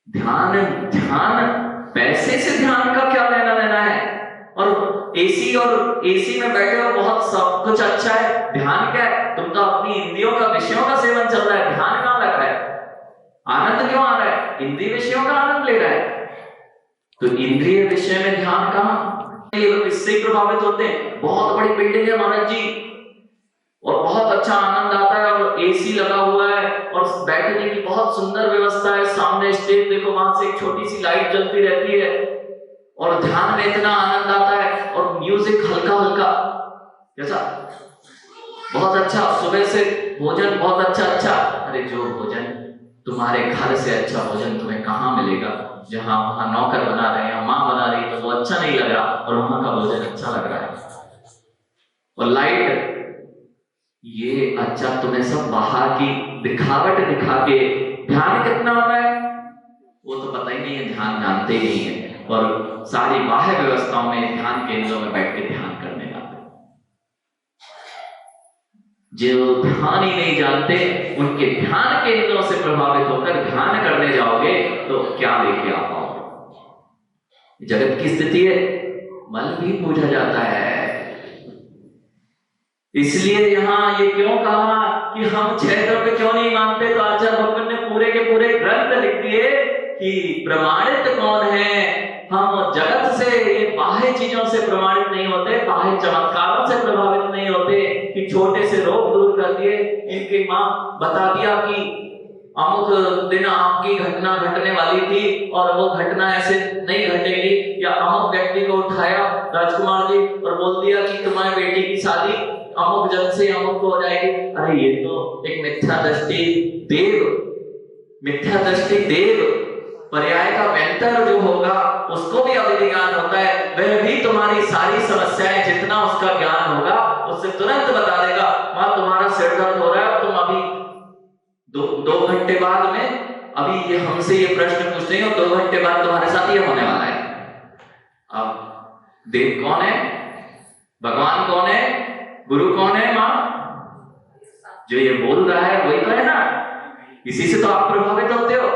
A: ध्यान पैसे से ध्यान का क्या लेना देना है? और एसी में बैठे हो, बहुत सब कुछ अच्छा है, ध्यान क्या है? तुम तो अपनी इंद्रियों का, विषयों का सेवन चल रहा है, ध्यान कहां लग रहा है? आनंद क्यों आ रहा है? इंद्रिय विषयों का आनंद ले रहा है। तो इंद्रिय विषय में ध्यान कहां? ये लोग इससे प्रभावित होते हैं। बहुत बड़ी बिल्डिंग है महाराज जी, और बहुत अच्छा आनंद आता है, और एसी लगा हुआ है, और बैठने की बहुत सुंदर व्यवस्था है, सामने स्टेज देखो, वहां से एक छोटी सी लाइट जलती रहती है, और ध्यान में इतना आनंद आता है, और म्यूजिक हल्का हल्का जैसा बहुत अच्छा, सुबह से भोजन बहुत अच्छा। अरे जो भोजन तुम्हारे घर से अच्छा भोजन तुम्हें कहां मिलेगा? जहां वहां नौकर बना रहे हैं, मां बना रही है, तो वो अच्छा नहीं लग रहा, और वहां का भोजन अच्छा लग रहा है। और लाइट ये अच्छा, तुम्हें सब बाहर की दिखावट दिखा के ध्यान कितना होता है वो तो पता ही नहीं है, ध्यान जानते ही नहीं है, और सारी बाह्य व्यवस्थाओं में ध्यान केंद्रों में बैठ के ध्यान करने लगते। जो ध्यान ही नहीं जानते, उनके ध्यान केंद्रों से प्रभावित होकर ध्यान करने जाओगे तो क्या लेके आ पाओगे? जगत की स्थिति है, मल भी पूछा जाता है। इसलिए यहाँ ये क्यों कहा कि हम 6 द्रव्य क्यों नहीं मानते? तो आचार्य भगवान ने पूरे के पूरे ग्रंथ लिख दिए कि प्रमाणित कौन है। हम जगत से, ये बाह्य चीजों से प्रमाणित नहीं होते, बाह्य चमत्कारों से प्रभावित नहीं होते कि छोटे से रोग दूर कर दिए, इनकी माँ बता दिया कि अमुक दिन आपकी घटना घटने वाली थी और वो घटना ऐसे नहीं घटेगी, या अमुक व्यक्ति को उठाया राजकुमार जी और बोल दिया कि तुम्हारी बेटी की शादी अमुक जन से अमुक हो जाएगी। अरे ये तो एक मिथ्या दृष्टि देव पर्याय का व्यंतर जो होगा उसको भी अविधिज्ञान होता है, वह भी तुम्हारे तुम्हारी सारी समस्याएं, जितना उसका ज्ञान होगा उससे तुरंत बता देगा। मां तुम्हारा सिर दर्द हो रहा है, तुम अभी दो घंटे बाद में अभी ये हमसे ये प्रश्न पूछ रही हो, 2 घंटे बाद तुम्हारे साथ ये होने वाला है। अब देव कौन है, भगवान कौन है, गुरु कौन है? मां जो ये बोल रहा है वही तो है ना, इसी से तो आप प्रभावित होते हो।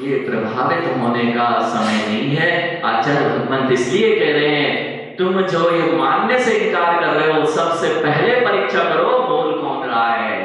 A: ये प्रभावित होने का समय नहीं है। आचार्य भगवंत इसलिए कह रहे हैं, तुम जो ये मानने से इनकार कर रहे हो, सबसे पहले परीक्षा करो बोल कौन रहा है।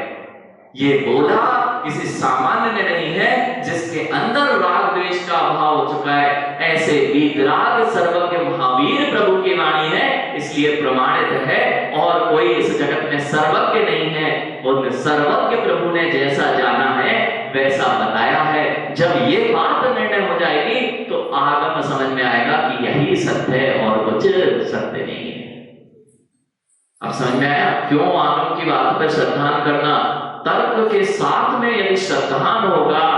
A: ये बोला किसी सामान्य ने नहीं है, जिसके अंदर राग द्वेष का अभाव हो चुका है। ऐसे वीतराग सर्वज्ञ महावीर प्रभु की वाणी है, इसलिए प्रमाणित है। और कोई इस जगत में सर्वज्ञ नहीं है। उन सर्वज्ञ प्रभु ने जैसा जाना है वैसा बताया है। जब ये बात निर्णय हो जाएगी तो आगम समझ में आएगा कि यही सत्य है और कुछ सत्य नहीं है। अब समझ में आया क्यों आगम की बात पर श्रद्धान करना। तर्क के साथ में यदि श्रद्धान होगा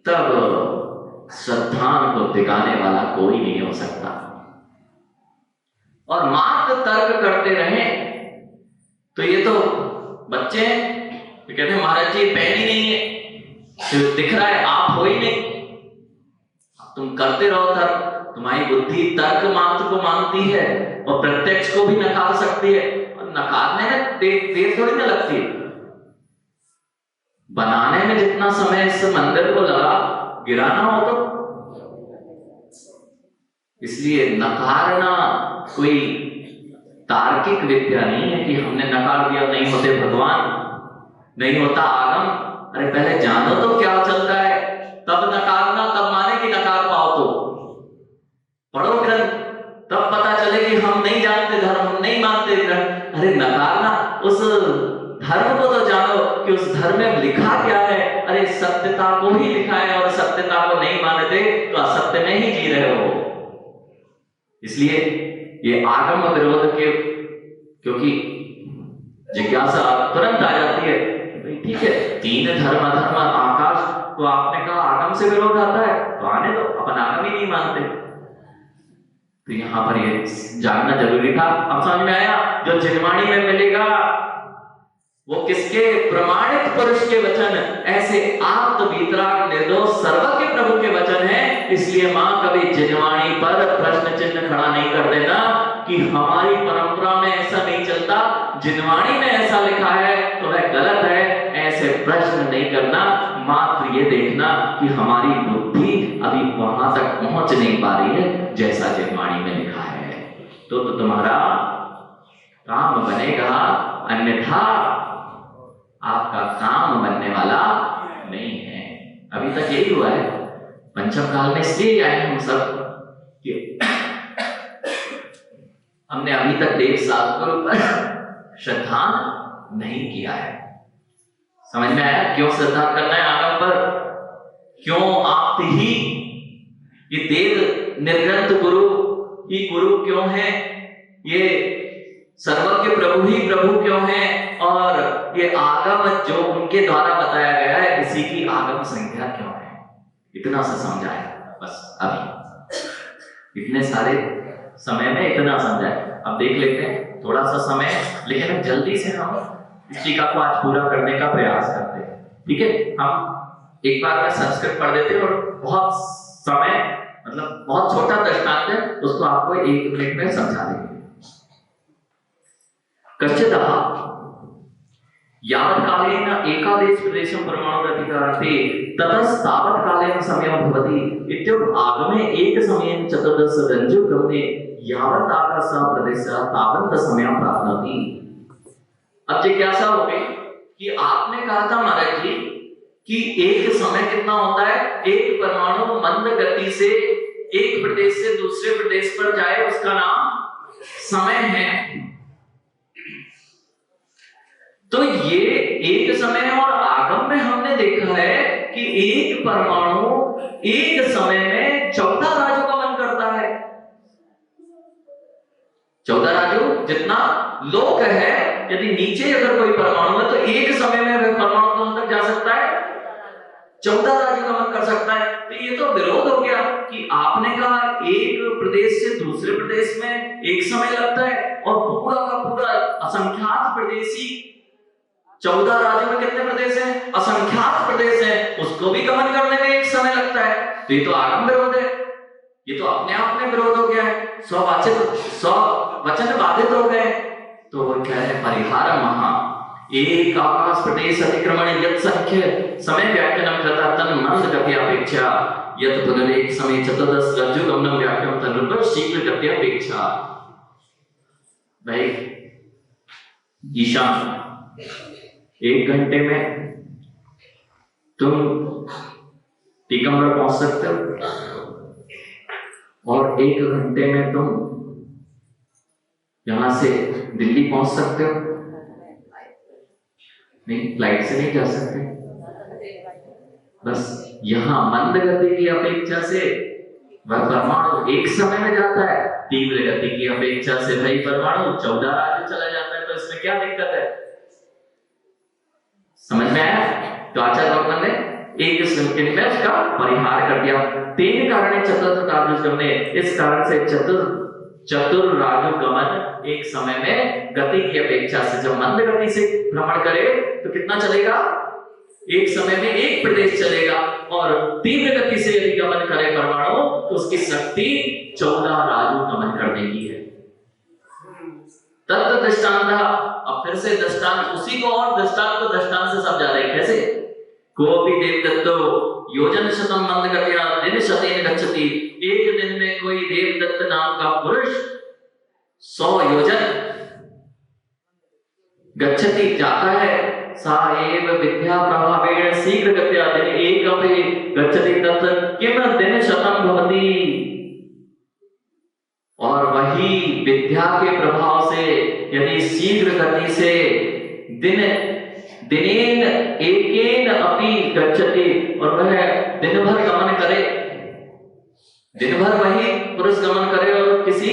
A: तब श्रद्धान को दिखाने वाला कोई नहीं हो सकता। और मात्र तर्क करते रहे तो ये तो बच्चे तो कहते हैं महाराज जी पेन ही नहीं है, तो दिख रहा है आप हो ही नहीं। तुम करते रहो तर्क, तुम्हारी बुद्धि तर्क मात्र को मानती है और प्रत्यक्ष को भी नकार सकती है। और नकारने में देर थोड़ी ना लगती है। बनाने में जितना समय इस मंदिर को लगा, गिराना हो तो। इसलिए नकारना कोई तार्किक विद्या नहीं है कि हमने नकार दिया, नहीं होते भगवान, नहीं होता आगम। अरे पहले जानो तो क्या चलता है, तब नकारना, तब माने कि नकार पाओ। तो पढ़ो ग्रंथ, तब पता चले कि हम नहीं जानते धर्म, हम नहीं मानते ग्रंथ। अरे नकारना, उस धर्म को तो जानो कि उस धर्म में लिखा क्या है। अरे सत्यता को ही लिखा है और सत्यता को नहीं मानते तो असत्य में ही जी रहे हो। इसलिए ये आगम विरोध के, क्योंकि जिज्ञासा तुरंत आ जाती है, ठीक है 3 धर्म अधर्म आकाश, तो आपने कहा आगम से विरोध आता है तो आने दो, अपन आगम ही नहीं मानते। तो यहां पर ये जानना जरूरी था। अब समझ में आया जो जिनवाणी में मिलेगा वो किसके? प्रमाणित पुरुष के वचन, ऐसे आत्म वीतराग निर्दोष सर्वज्ञ प्रभु के वचन है। इसलिए मां कभी जिनवाणी पर प्रश्न चिन्ह खड़ा नहीं कर देना कि हमारी परंपरा में ऐसा नहीं चलता, जिनवाणी में ऐसा लिखा है तो वह गलत है। ऐसे प्रश्न नहीं करना, मात्र ये देखना कि हमारी बुद्धि अभी वहां तक पहुंच नहीं पा रही है जैसा जिनवाणी में लिखा है, तो तुम्हारा काम बनेगा, अन्यथा आपका काम बनने वाला नहीं है। अभी तक यही हुआ है पंचम काल में। इसलिए आए हम सब कि हमने अभी तक देव सद्गुरु पर श्रद्धा नहीं किया है। समझ में आया क्यों श्रद्धा करना है आगम पर? क्यों आप ही ये देव निर्ग्रंथ गुरु ही गुरु क्यों है? ये सर्वज्ञ प्रभु ही प्रभु क्यों है? और ये आगम जो उनके द्वारा बताया गया है, इसी की आगम संख्या क्यों है? इतना सा समझाए बस। अभी इतने सारे समय में इतना समझाए। अब देख लेते हैं थोड़ा सा समय, लेकिन जल्दी से हम इस टीका को आज पूरा करने का प्रयास करते हैं। ठीक है, हम एक बार में संस्कृत पढ़ देते हैं और बहुत समय, मतलब बहुत छोटा दृष्टांत है, उसको आपको 1 मिनट में समझा देंगे। कश्चिदः यावत्कालेन एकादेश प्रदेशं परमाणुरधिकारते ततस्तावत्कालेन समयं भवति इत्युक्ते आगमे एक समयेन 14 रज्जुगमने यावत् आकाशः प्रदेशः तावत् समयं प्राप्नोति। अब जिज्ञासा हो गई कि आपने कहा था महाराज जी कि एक समय कितना होता है? एक परमाणु मंद गति से एक प्रदेश से दूसरे प्रदेश पर जाए, उसका नाम समय है। तो ये एक समय है। और आगम में हमने देखा है कि एक परमाणु एक समय में 14 राजों का मन करता है। 14 राजू जितना लोक है, यदि नीचे अगर कोई परमाणु है तो एक समय में वह परमाणु कहां तक जा सकता है? 14 राज्य गमन कर सकता है। तो ये तो विरोध हो गया कि आपने कहा एक प्रदेश से दूसरे प्रदेश में एक समय लगता है और पूरा का पूरा असंख्यात प्रदेशी 14 राज्यों में कितने प्रदेश हैं? असंख्यात प्रदेश हैं, उसको भी गमन करने में एक समय लगता है। तो ये तो आगम विरोध है, ये तो अपने आप में विरोध हो गया है, स्ववचन बाधित हो गए। तो वो क्या है? परिहार महा एक आकाश प्रदेश अतिक्रमण यत् संख्य समय व्याख्यानम कृता तन मंद गति अपेक्षा यत् पुनरेक समय चतुर्दश रज्जु गमनम व्याख्यानम तन शीघ्र गति अपेक्षा। भाई ईशान 1 घंटे में तुम टीकमगढ़ पहुंच सकते हो और 1 घंटे में तुम यहां से दिल्ली पहुंच सकते हो। नहीं, फ्लाइट से नहीं जा सकते। बस यहां मंद गति की अपेक्षा से वह परमाणु एक समय में जाता है, तीव्र गति की अपेक्षा से भाई परमाणु 14 राज्य चला जाता है। तो इसमें क्या दिक्कत है? समझ में आया? तो आचार्य भगवान ने एक संकेत में उसका परिहार कर दिया। 3 कारण चतुर्थ राजगम ने, इस कारण से चतुर राजगमन एक समय में गति की अपेक्षा से, जब मंद गति से भ्रमण करे तो कितना चलेगा? एक समय में एक प्रदेश चलेगा, और तीव्र गति से यदि गमन करे परमाणु तो उसकी शक्ति 14 राजु गमन करने की है। तत्व दृष्टांत, अब फिर से दृष्टांत उसी को, और दृष्टांत को दृष्टांत से समझा रहे हैं। कैसे? कोपि देवदत्तो योजन शतम मंद गत्या दिन शतेन गच्छति। एक दिन में कोई देवदत्त नाम का पुरुष 100 योजन गच्छति जाता है। सा एव विद्या प्रभावेण शीघ्र गत्या दिन एकमपि गच्छति तत् किम दिन शतम भवति। और वही विद्या के प्रभाव से यदि शीघ्र गति से दिनेन एकेन अपि गच्छति, और वह दिन भर गमन करे, दिन भर वही पुरुष गमन करे और किसी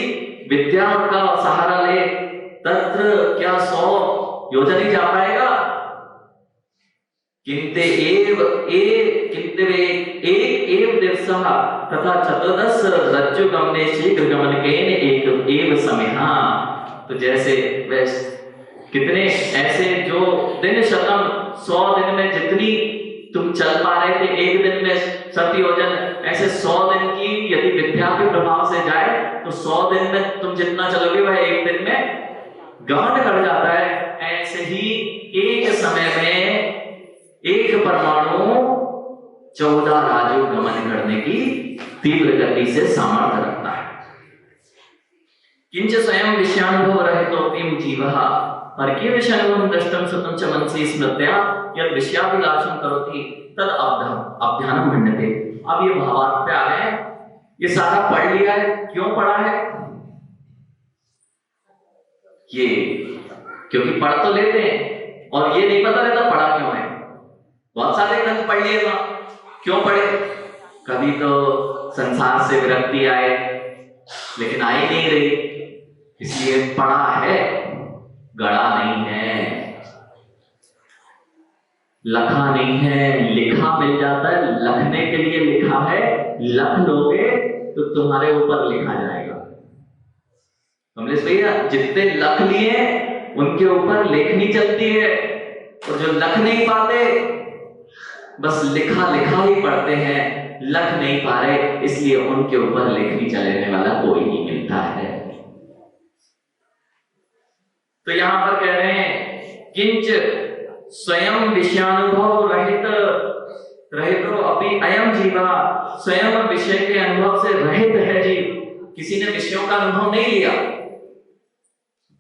A: विद्या का सहारा ले, तत्र क्या 100 योजन ही जा पाएगा? किंते एक एव दिवसः तथा चतुर्दश रज्जु गमने शीघ्र गमनकेन एक एव समयः। तो जैसे कितने ऐसे जो दिन शतम 100 दिन में जितनी तुम चल पा रहे थे, एक दिन में 7 योजन, ऐसे 100 दिन की यदि विद्या के प्रभाव से जाए तो 100 दिन में तुम जितना चलोगे वह एक दिन में गमन कर जाता है। ऐसे ही एक समय में एक परमाणु 14 राजु गमन करने की तीव्र गति से सामर्थ्य रखता है। किंच स्वयं विषयानुभव रहितोऽपि जीवः परकीय विषयानुभवं दृष्टं श्रुतं च मनसि स्मृत्या यद् विषयाभिलाषं करोति तद अभ्यानं मन्यते। अब ये भावार्थ पे आ गए। ये सारा पढ़ लिया है, क्यों पढ़ा है? ये क्योंकि पढ़ तो लेते हैं और ये नहीं पता रहता पढ़ा क्यों है। बहुत सारे ग्रंथ पढ़ लिए ना, क्यों पढ़े? कभी तो संसार से विरक्ति आए, लेकिन आई नहीं रही, इसलिए पढ़ा है, गढ़ा नहीं है, लखा नहीं है। लिखा मिल जाता है, लखने के लिए लिखा है, लख लोगे तो तुम्हारे ऊपर लिखा जाएगा। कमलेश भैया, जितने लख लिए उनके ऊपर लेखनी चलती है, और जो लख नहीं पाते बस लिखा लिखा ही पढ़ते हैं, लख नहीं पा रहे, इसलिए उनके ऊपर लेखनी चलने वाला कोई नहीं मिलता है। तो यहां पर कह रहे हैं किंच स्वयं विषयानुभव रहितो अपि अयम जीवा, स्वयं विषय के अनुभव से रहित है जीव। किसी ने विषयों का अनुभव नहीं लिया।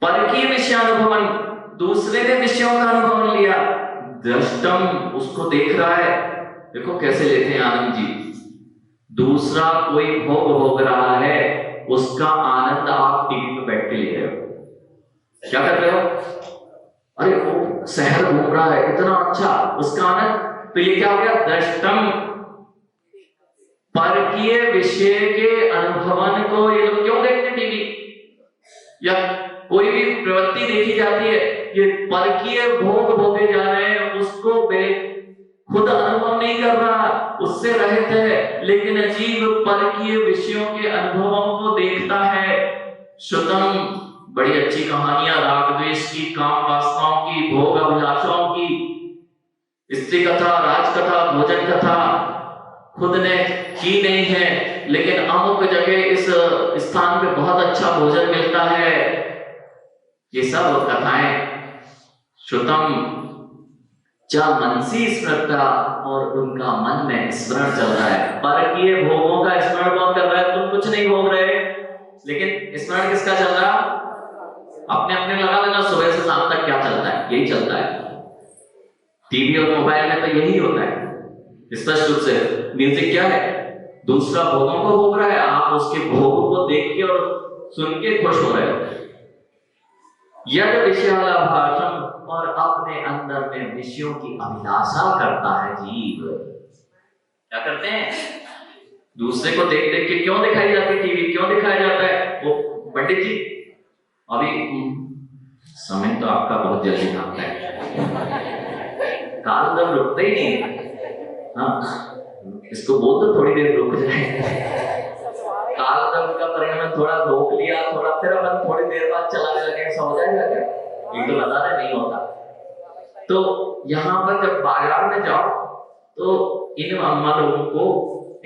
A: परकीय विषयानुभवन, दूसरे ने विषयों का अनुभव लिया। दृष्टम, उसको देख रहा है। देखो कैसे लेते हैं आनंद जी। दूसरा कोई भोग भोग रहा है, उसका आनंद आप टीवी पे बैठ के ले रहे हो। क्या कर रहे हो? अरे वो शहर घूम रहा है, इतना अच्छा, उसका आनंद। तो ये क्या हो गया? दृष्टम, परकीय विषय के अनुभवन को ये लोग क्यों देखते हैं टीवी, या कोई भी प्रवृत्ति देखी जाती है, ये परकीय भोग भोगे जा रहे हैं, उसको खुद अनुभव नहीं कर रहा, लेकिन अजीब परकीय विषयों के अनुभवों को देखता है। श्रुतम, बड़ी अच्छी कहानियां राग द्वेष की, काम वासनाओं की, भोग अभिलाषाओं की, स्त्री कथा, राज कथा, भोजन कथा खुद ने की नहीं है, लेकिन अमुक जगह इस स्थान पे बहुत अच्छा भोजन मिलता है। ये सब कथाएं श्रुतम च मनसी स्मृता, और उनका मन में स्मरण चल रहा है। परकीय भोगों का स्मरण कौन कर रहा है? तुम कुछ नहीं भोग रहे, लेकिन स्मरण किसका चल रहा? अपने अपने लगा लेना, सुबह से शाम तक क्या चलता है, यही चलता है। टीवी और मोबाइल में तो यही होता है स्पष्ट रूप से। म्यूजिक क्या है? दूसरा भोगों को भोग रहा है, आप उसके भोगों को देख के और सुन के खुश हो रहे हो। यद विषयाला भाषण, और अपने अंदर में विषयों की अभिलाषा करता है जीव। क्या करते हैं? दूसरे को देख देख के क्यों दिखाई जाती है टीवी, क्यों दिखाया जाता है? वो पंडित जी अभी समय तो आपका बहुत जल्दी भागता है, काल दम रुकते ही नहीं। हाँ, इसको बोल दो थोड़ी देर रुक जाए। काल दम का परिणाम थोड़ा रोक लिया, थोड़ा फिर अपन थोड़ी देर बाद चलाने लगे, ऐसा हो जाएगा क्या? ये तो बता रहे नहीं होता। तो यहाँ पर जब बाजार में जाओ तो इन अम्मा लोगों को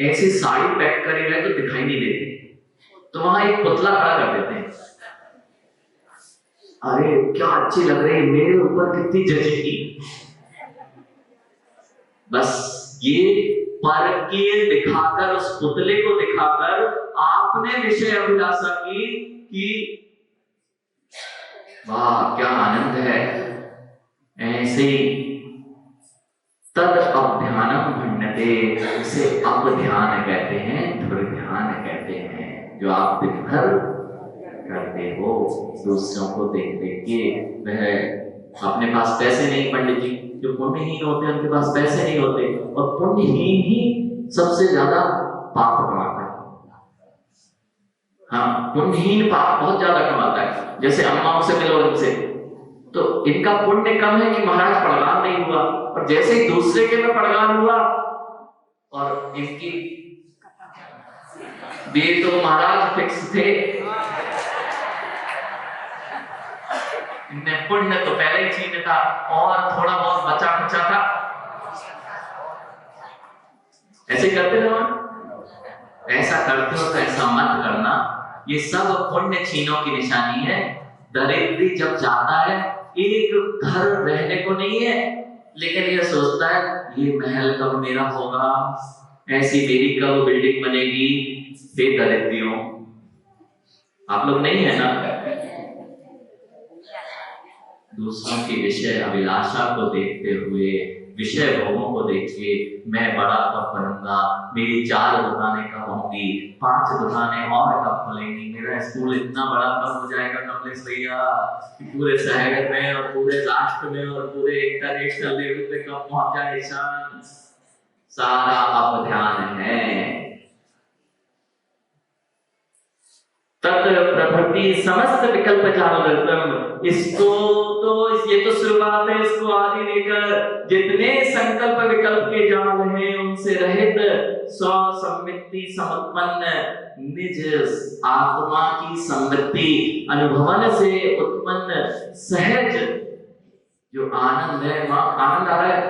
A: ऐसी साड़ी पैक करी है तो दिखाई नहीं देती, तो वहां एक पुतला खड़ा कर देते हैं। अरे क्या अच्छी लग रही है, मेरे ऊपर कितनी जचेगी। बस ये परकीय दिखाकर, उस पुतले को दिखाकर आपने विषय अभिलाषा की कि वाह क्या आनंद है। ऐसे तद अभ्यानम भण्यते, इसे अपध्यान कहते हैं, दुर्ध्यान कहते हैं। जो आप दिन भर करते हो दूसरों को देख देख के। वह अपने पास पैसे नहीं, पंडित जी जो पुण्यहीन होते हैं उनके पास पैसे नहीं होते, और पुण्यहीन ही सबसे ज्यादा पाप कमाता है। हाँ, पुण्यहीन पाप बहुत ज्यादा कमाता है। जैसे अम्माओं से मिलो, इनसे तो इनका पुण्य कम है कि महाराज पड़गान नहीं हुआ, और जैसे ही दूसरे के में पड़गान हुआ और इनकी वे तो महाराज फिक्स थे, इनने पुण्य तो पहले ही छीने था और थोड़ा बहुत बचा खुचा था। ऐसे करते ना, ऐसा करते हो तो ऐसा मत करना। ये सब पुण्य छीनों की निशानी है। दरिद्री जब जाता है, एक घर रहने को नहीं है, लेकिन ये सोचता है ये महल कब मेरा होगा, ऐसी मेरी कब बिल्डिंग बनेगी। बेदरिद्रियों, आप लोग नहीं है ना? दूसरों की विषय अभिलाषा को देखते हुए, विषय भोगों को देख के मैं बड़ा कब बनूंगा, मेरी 4 दुकानें कब होंगी, 5 दुकानें और कब खुलेंगी, मेरा स्कूल इतना बड़ा कब हो जाएगा कमलेश भैया कि पूरे शहर में और पूरे राष्ट्र में और पूरे इंटरनेशनल लेवल पे कब पहुंच जाए निशान। सारा अपध्यान है। तत्र प्रभृति समस्त विकल्प जागृतम, इसको तो ये तो शुरुआत है, इसको आगे लेकर जितने संकल्प विकल्प के जाल हैं उनसे रहित स्व सम्मिति समुत्पन्न निज आत्मा की समृद्धि अनुभवन से उत्पन्न सहज जो आनंद है। आनंद आ रहा है?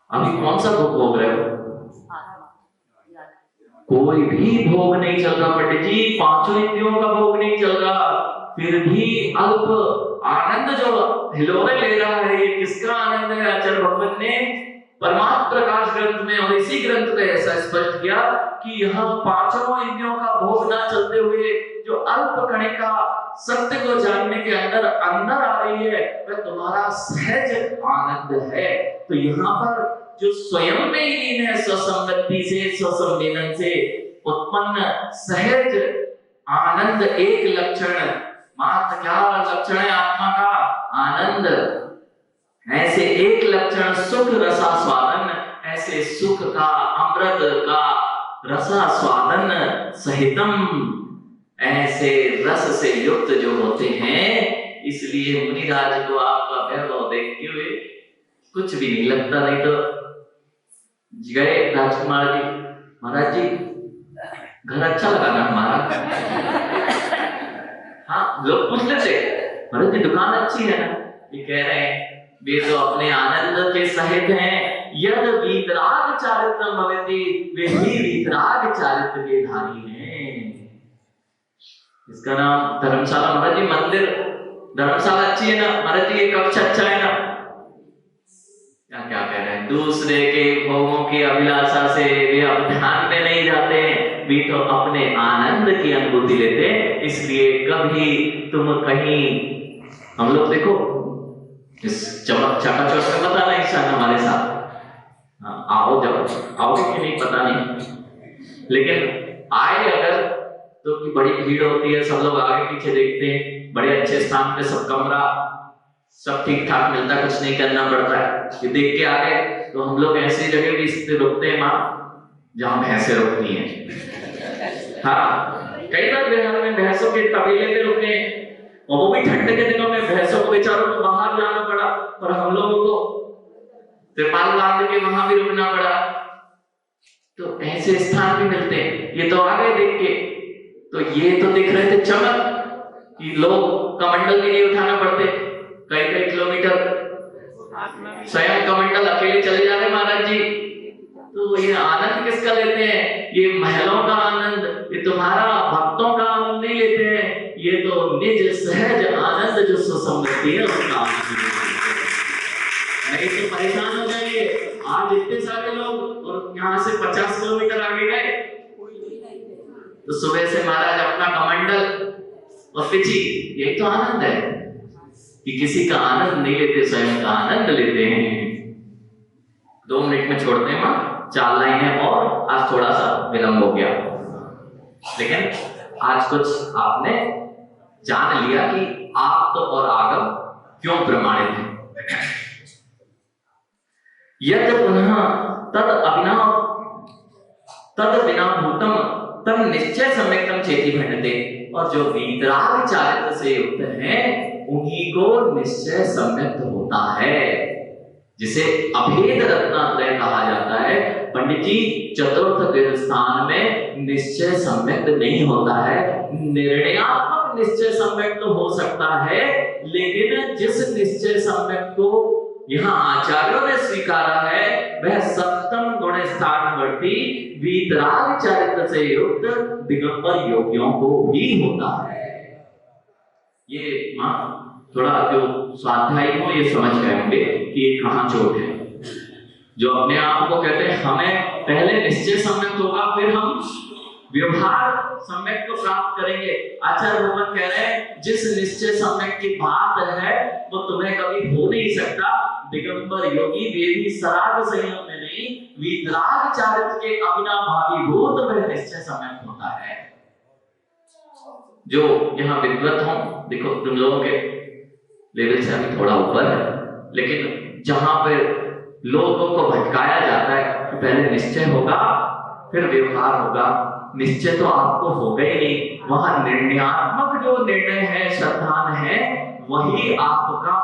A: अभी कौन सा भोग भोग रहे हो? कोई भी भोग नहीं चल रहा पंडित जी, 5 इंद्रियों का भोग नहीं चल रहा, फिर भी अल्प आनंद जो हिलोरे ले रहा है, ये किसका आनंद है? आचार्य भगवान ने परमात्म प्रकाश ग्रंथ में और इसी ग्रंथ में ऐसा स्पष्ट किया कि यहाँ 5 इंद्रियों का भोग ना चलते हुए जो अल्प कणिका सत्य को जानने के अंदर आ रही है, वह तुम्हारा सहज आनंद है। तो यहाँ पर जो स्वयं में ही लीन है, स्वसंगति से, स्वसंवेदन से उत्पन्न सहज आनंद, एक लक्षण मात्र। क्या लक्षण है आत्मा का? आनंद। ऐसे एक लक्षण सुख रसास्वादन, ऐसे सुख का, अमृत का रसास्वादन सहितम, ऐसे रस से युक्त जो होते हैं। इसलिए मुनिराज को आपका वैभव देखते हुए कुछ भी नहीं लगता। नहीं तो गए राजकुमार जी महाराज जी घर अच्छा लगा ना हमारा? हाँ, लोग पूछ लेते महाराज जी दुकान अच्छी है ना? ये कह रहे हैं वे तो अपने आनंद के सहित हैं। यद वीतराग चारित्र भवति, वे ही वीतराग चारित्र के धारी हैं। इसका नाम धर्मशाला। महाराज जी मंदिर धर्मशाला अच्छी है ना? महाराज जी ये कक्ष अच्छा है ना? क्या क्या कह रहे हैं? दूसरे के भोगों की अभिलाषा से वे अब ध्यान में नहीं जाते हैं, वे तो अपने आनंद की अनुभूति लेते हैं। इसलिए कभी तुम कहीं, हम लोग देखो इस चमक चकाचौंध में पता नहीं शायद हमारे साथ आओ, जब आओगे कि नहीं पता नहीं, लेकिन आए अगर तो की बड़ी भीड़ होती है, सब लोग आगे पीछे देखते हैं, बड़े अच्छे स्थान पे सब कमरा सब ठीक ठाक मिलता है, कुछ नहीं करना पड़ता है। ये देख के आ गए तो हम लोग ऐसी जगह भी रुकते हैं माँ जहां भैंसें रुकती हैं। हाँ, कई बार बिहार में भैंसों के तबेले पे रुके, और वो भी ठंड के दिनों में भैंसों को बेचारों को बाहर जाना पड़ा, और हम लोगों को त्रिपाल बांध के वहां भी रुकना पड़ा। तो ऐसे स्थान भी मिलते हैं। ये तो आ गए देख के, तो ये तो दिख रहे थे चमक कि लोग कमंडल भी नहीं उठाना पड़ते, कई कई किलोमीटर स्वयं कमंडल अकेले चले जा रहे महाराज जी। तो ये आनंद किसका लेते हैं? ये महलों का आनंद, ये तुम्हारा भक्तों का आनंद नहीं लेते हैं, ये तो निज सहज आनंद जो सुसमृद्धि है उसका आनंद। नहीं तो परेशान हो जाएंगे। आज इतने सारे लोग और यहाँ से 50 किलोमीटर आगे गए, तो सुबह से महाराज अपना कमंडल और पिछी, यही तो आनंद है कि किसी का आनंद नहीं लेते, स्वयं का आनंद लेते हैं। 2 मिनट में छोड़ते हैं मां, 4 लाइनें और आज थोड़ा सा विलंब हो गया, लेकिन आज कुछ आपने जान लिया कि आप तो और आगम क्यों प्रमाणित है। यद पुनः तद अभिनव तद बिना भूतम तद निश्चय सम्यक्तम चेति भंडते, और जो वीतराग चारित्र से युक्त हैं उन्हीं को निश्चय सम्यक्त होता है, जिसे अभेद रत्नात्रय कहा जाता है। पंडित जी चतुर्थ गृहस्थान में निश्चय सम्यक्त नहीं होता है, निर्णयात्मक निश्चय सम्यक्त हो सकता है, लेकिन जिस निश्चय सम्यक्त को यहाँ आचार्यों ने स्वीकारा है वह सप्तम गुण स्थानवर्ती वीतराग चारित्र से युक्त दिगंबर योगियों को भी होता है। ये मां थोड़ा जो स्वाध्यायी हो ये समझ गए होंगे कि ये कहां चोट है। जो अपने आप को कहते हैं हमें पहले निश्चय सम्यक्त होगा फिर हम व्यवहार सम्यक को प्राप्त करेंगे। आचार्य भगवान कह रहे हैं जिस निश्चय सम्यक की बात है वो तुम्हें कभी हो नहीं सकता। दिगंबर योगी वे भी सराग संयम में नहीं, वीतराग चारित्र के अविनाभावी भूत वह निश्चय सम्यक होता है। जो यहाँ विद्वत हो, देखो तुम लोगों के लेवल से अभी थोड़ा ऊपर है, लेकिन जहां पे लोगों को भटकाया जाता है कि पहले निश्चय होगा फिर व्यवहार होगा, निश्चय तो आपको होगा ही नहीं। वहां निर्णयात्मक जो निर्णय है, श्रद्धान है, वही आपका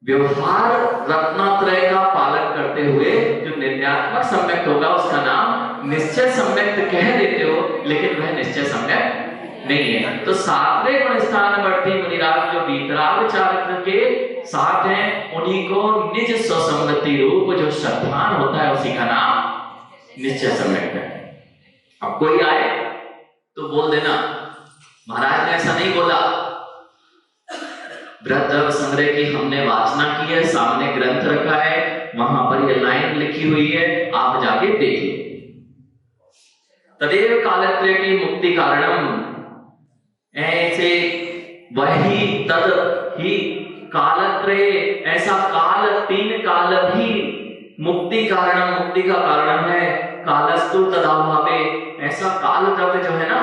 A: व्यवहार रत्नात्रय का पालन करते हुए जो निर्णयात्मक सम्यक्त होगा उसका नाम निश्चय सम्यक्त कह देते हो, लेकिन वह निश्चय सम्यक्त नहीं है। तो 7वें गुण स्थानवर्ती मुनिराज जो वीतराग चारित्र के साथ हैं उन्हीं को निज स्वसंगति रूप जो श्रद्धान होता है उसी का नाम निश्चय सम्यक्त है। अब कोई आए तो बोल देना महाराज ने ऐसा नहीं बोला। बृहद्रव्य संग्रह की हमने वाचना की है, सामने ग्रंथ रखा है, वहां पर ये लाइन लिखी हुई है, आप जाके देख लो। तदेव कालत्रय की मुक्ति कारणम, ऐसे वही तद ही कालत्रय, ऐसा काल 3 काल भी मुक्ति कारणम, मुक्ति का कारण है। कालस्तु तदाभावे, ऐसा काल द्रव्य जो है ना,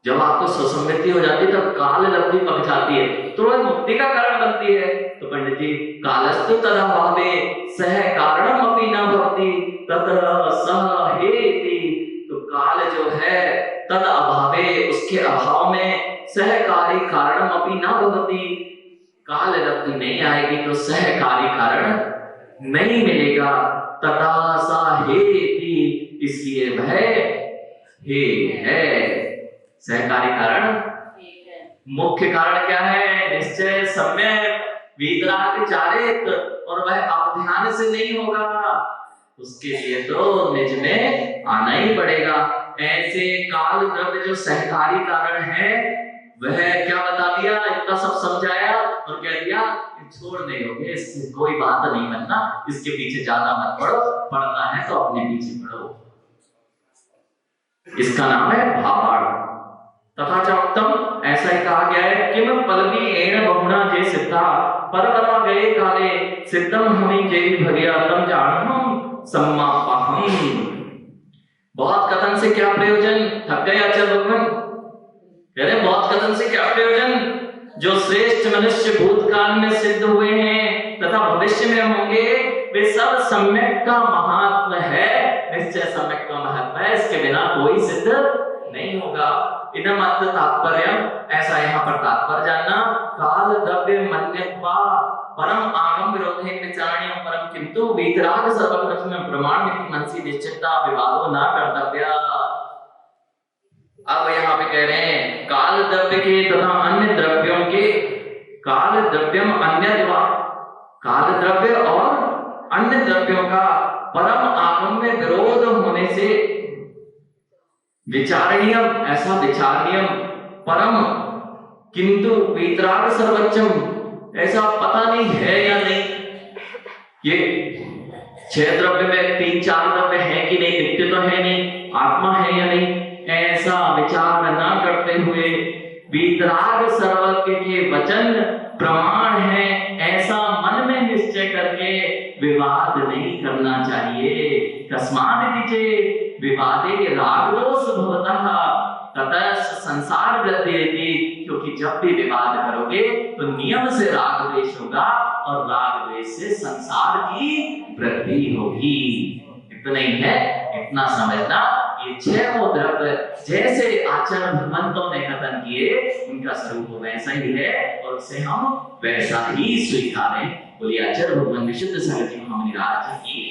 A: जब आपको स्वसंगति हो जाती है तब काल लब्धि पक जाती है तो वह मुक्ति का कारण बनती है। तो पंडित जी कालस्तु तदाभावे सह कारणम अपि न भवति ततः सह हेति, तो काल जो है तद अभावे, उसके अभाव में सहकारी कारणम अपि न भवति, काल लब्धि नहीं आएगी तो सहकारी कारण नहीं मिलेगा। तथा सा हेति, इसलिए वह हे है। सहकारी कारण, मुख्य कारण क्या है? निश्चय, सम्यक, वीतराग, चारित्र, और वह अवधान से नहीं होगा, उसके लिए तो निज में आना ही पड़ेगा। ऐसे काल द्रव्य जो सहकारी कारण है, वह क्या बता दिया? इतना सब समझाया और कह दिया छोड़ नहीं होगे, इससे कोई बात नहीं बनना, इसके पीछे ज्यादा मत पड़ो, पढ़ना है तो अपने पीछे पढ़ो। इसका नाम है भावार्थ। तथा च उत्तम, ऐसा ही कहा गया है, किम पलवी एण बहुना जे सिद्धा परवरा गए काले सिद्धम हमें जे भगिया तम जानहम सम्मापहम। बहुत कथन से क्या प्रयोजन? थक गए आचार्य भगवान कह रहे बहुत कथन से क्या प्रयोजन? जो श्रेष्ठ मनुष्य भूतकाल में सिद्ध हुए हैं तथा भविष्य में होंगे, वे सब सम्यक का महात्मा है। निश्चय सम्यक का महात्मा है, इसके बिना कोई सिद्ध नहीं होगा। इदम अर्थ तात्पर्य, ऐसा यहाँ पर तात्पर्य जानना, काल द्रव्य मन्यत्वा परम आगम विरोधे विचारणीय परम किंतु वीतराग सर्वप्रथम प्रमाण में मनसी निश्चितता विवादो न कर्तव्य। अब यहाँ पे कह रहे हैं काल द्रव्य के तथा अन्य द्रव्यों के, काल द्रव्यम अन्य, काल द्रव्य और अन्य द्रव्यों का परम आगम में विरोध होने से विचारणीय, ऐसा विचारणीय, परम किंतु वीतराग सर्वोच्चम, ऐसा पता नहीं है या नहीं, ये 6 द्रव्य में 3-4 द्रव्य है कि नहीं, नित्य तो है नहीं, आत्मा है या नहीं, ऐसा विचार न करते हुए वीतराग सर्वज्ञ के वचन प्रमाण है, ऐसा मन में निश्चय करके विवाद नहीं करना चाहिए। कस्मात् चेत् विवादे राग दोष भवतः ततः संसार वृद्धिरेति, क्योंकि जब भी विवाद करोगे तो नियम से राग द्वेष होगा और राग द्वेष से संसार की वृद्धि होगी। इतना ही है, इतना समझना। ये 6 द्रव्य जैसे आचार्य भगवंतों ने कथन किए, उनका स्वरूप वैसा ही है और उसे हम वैसा ही स्वीकारें। बोलिए आचार्य भगवान विशुद्ध सागर जी महामुनि राज की।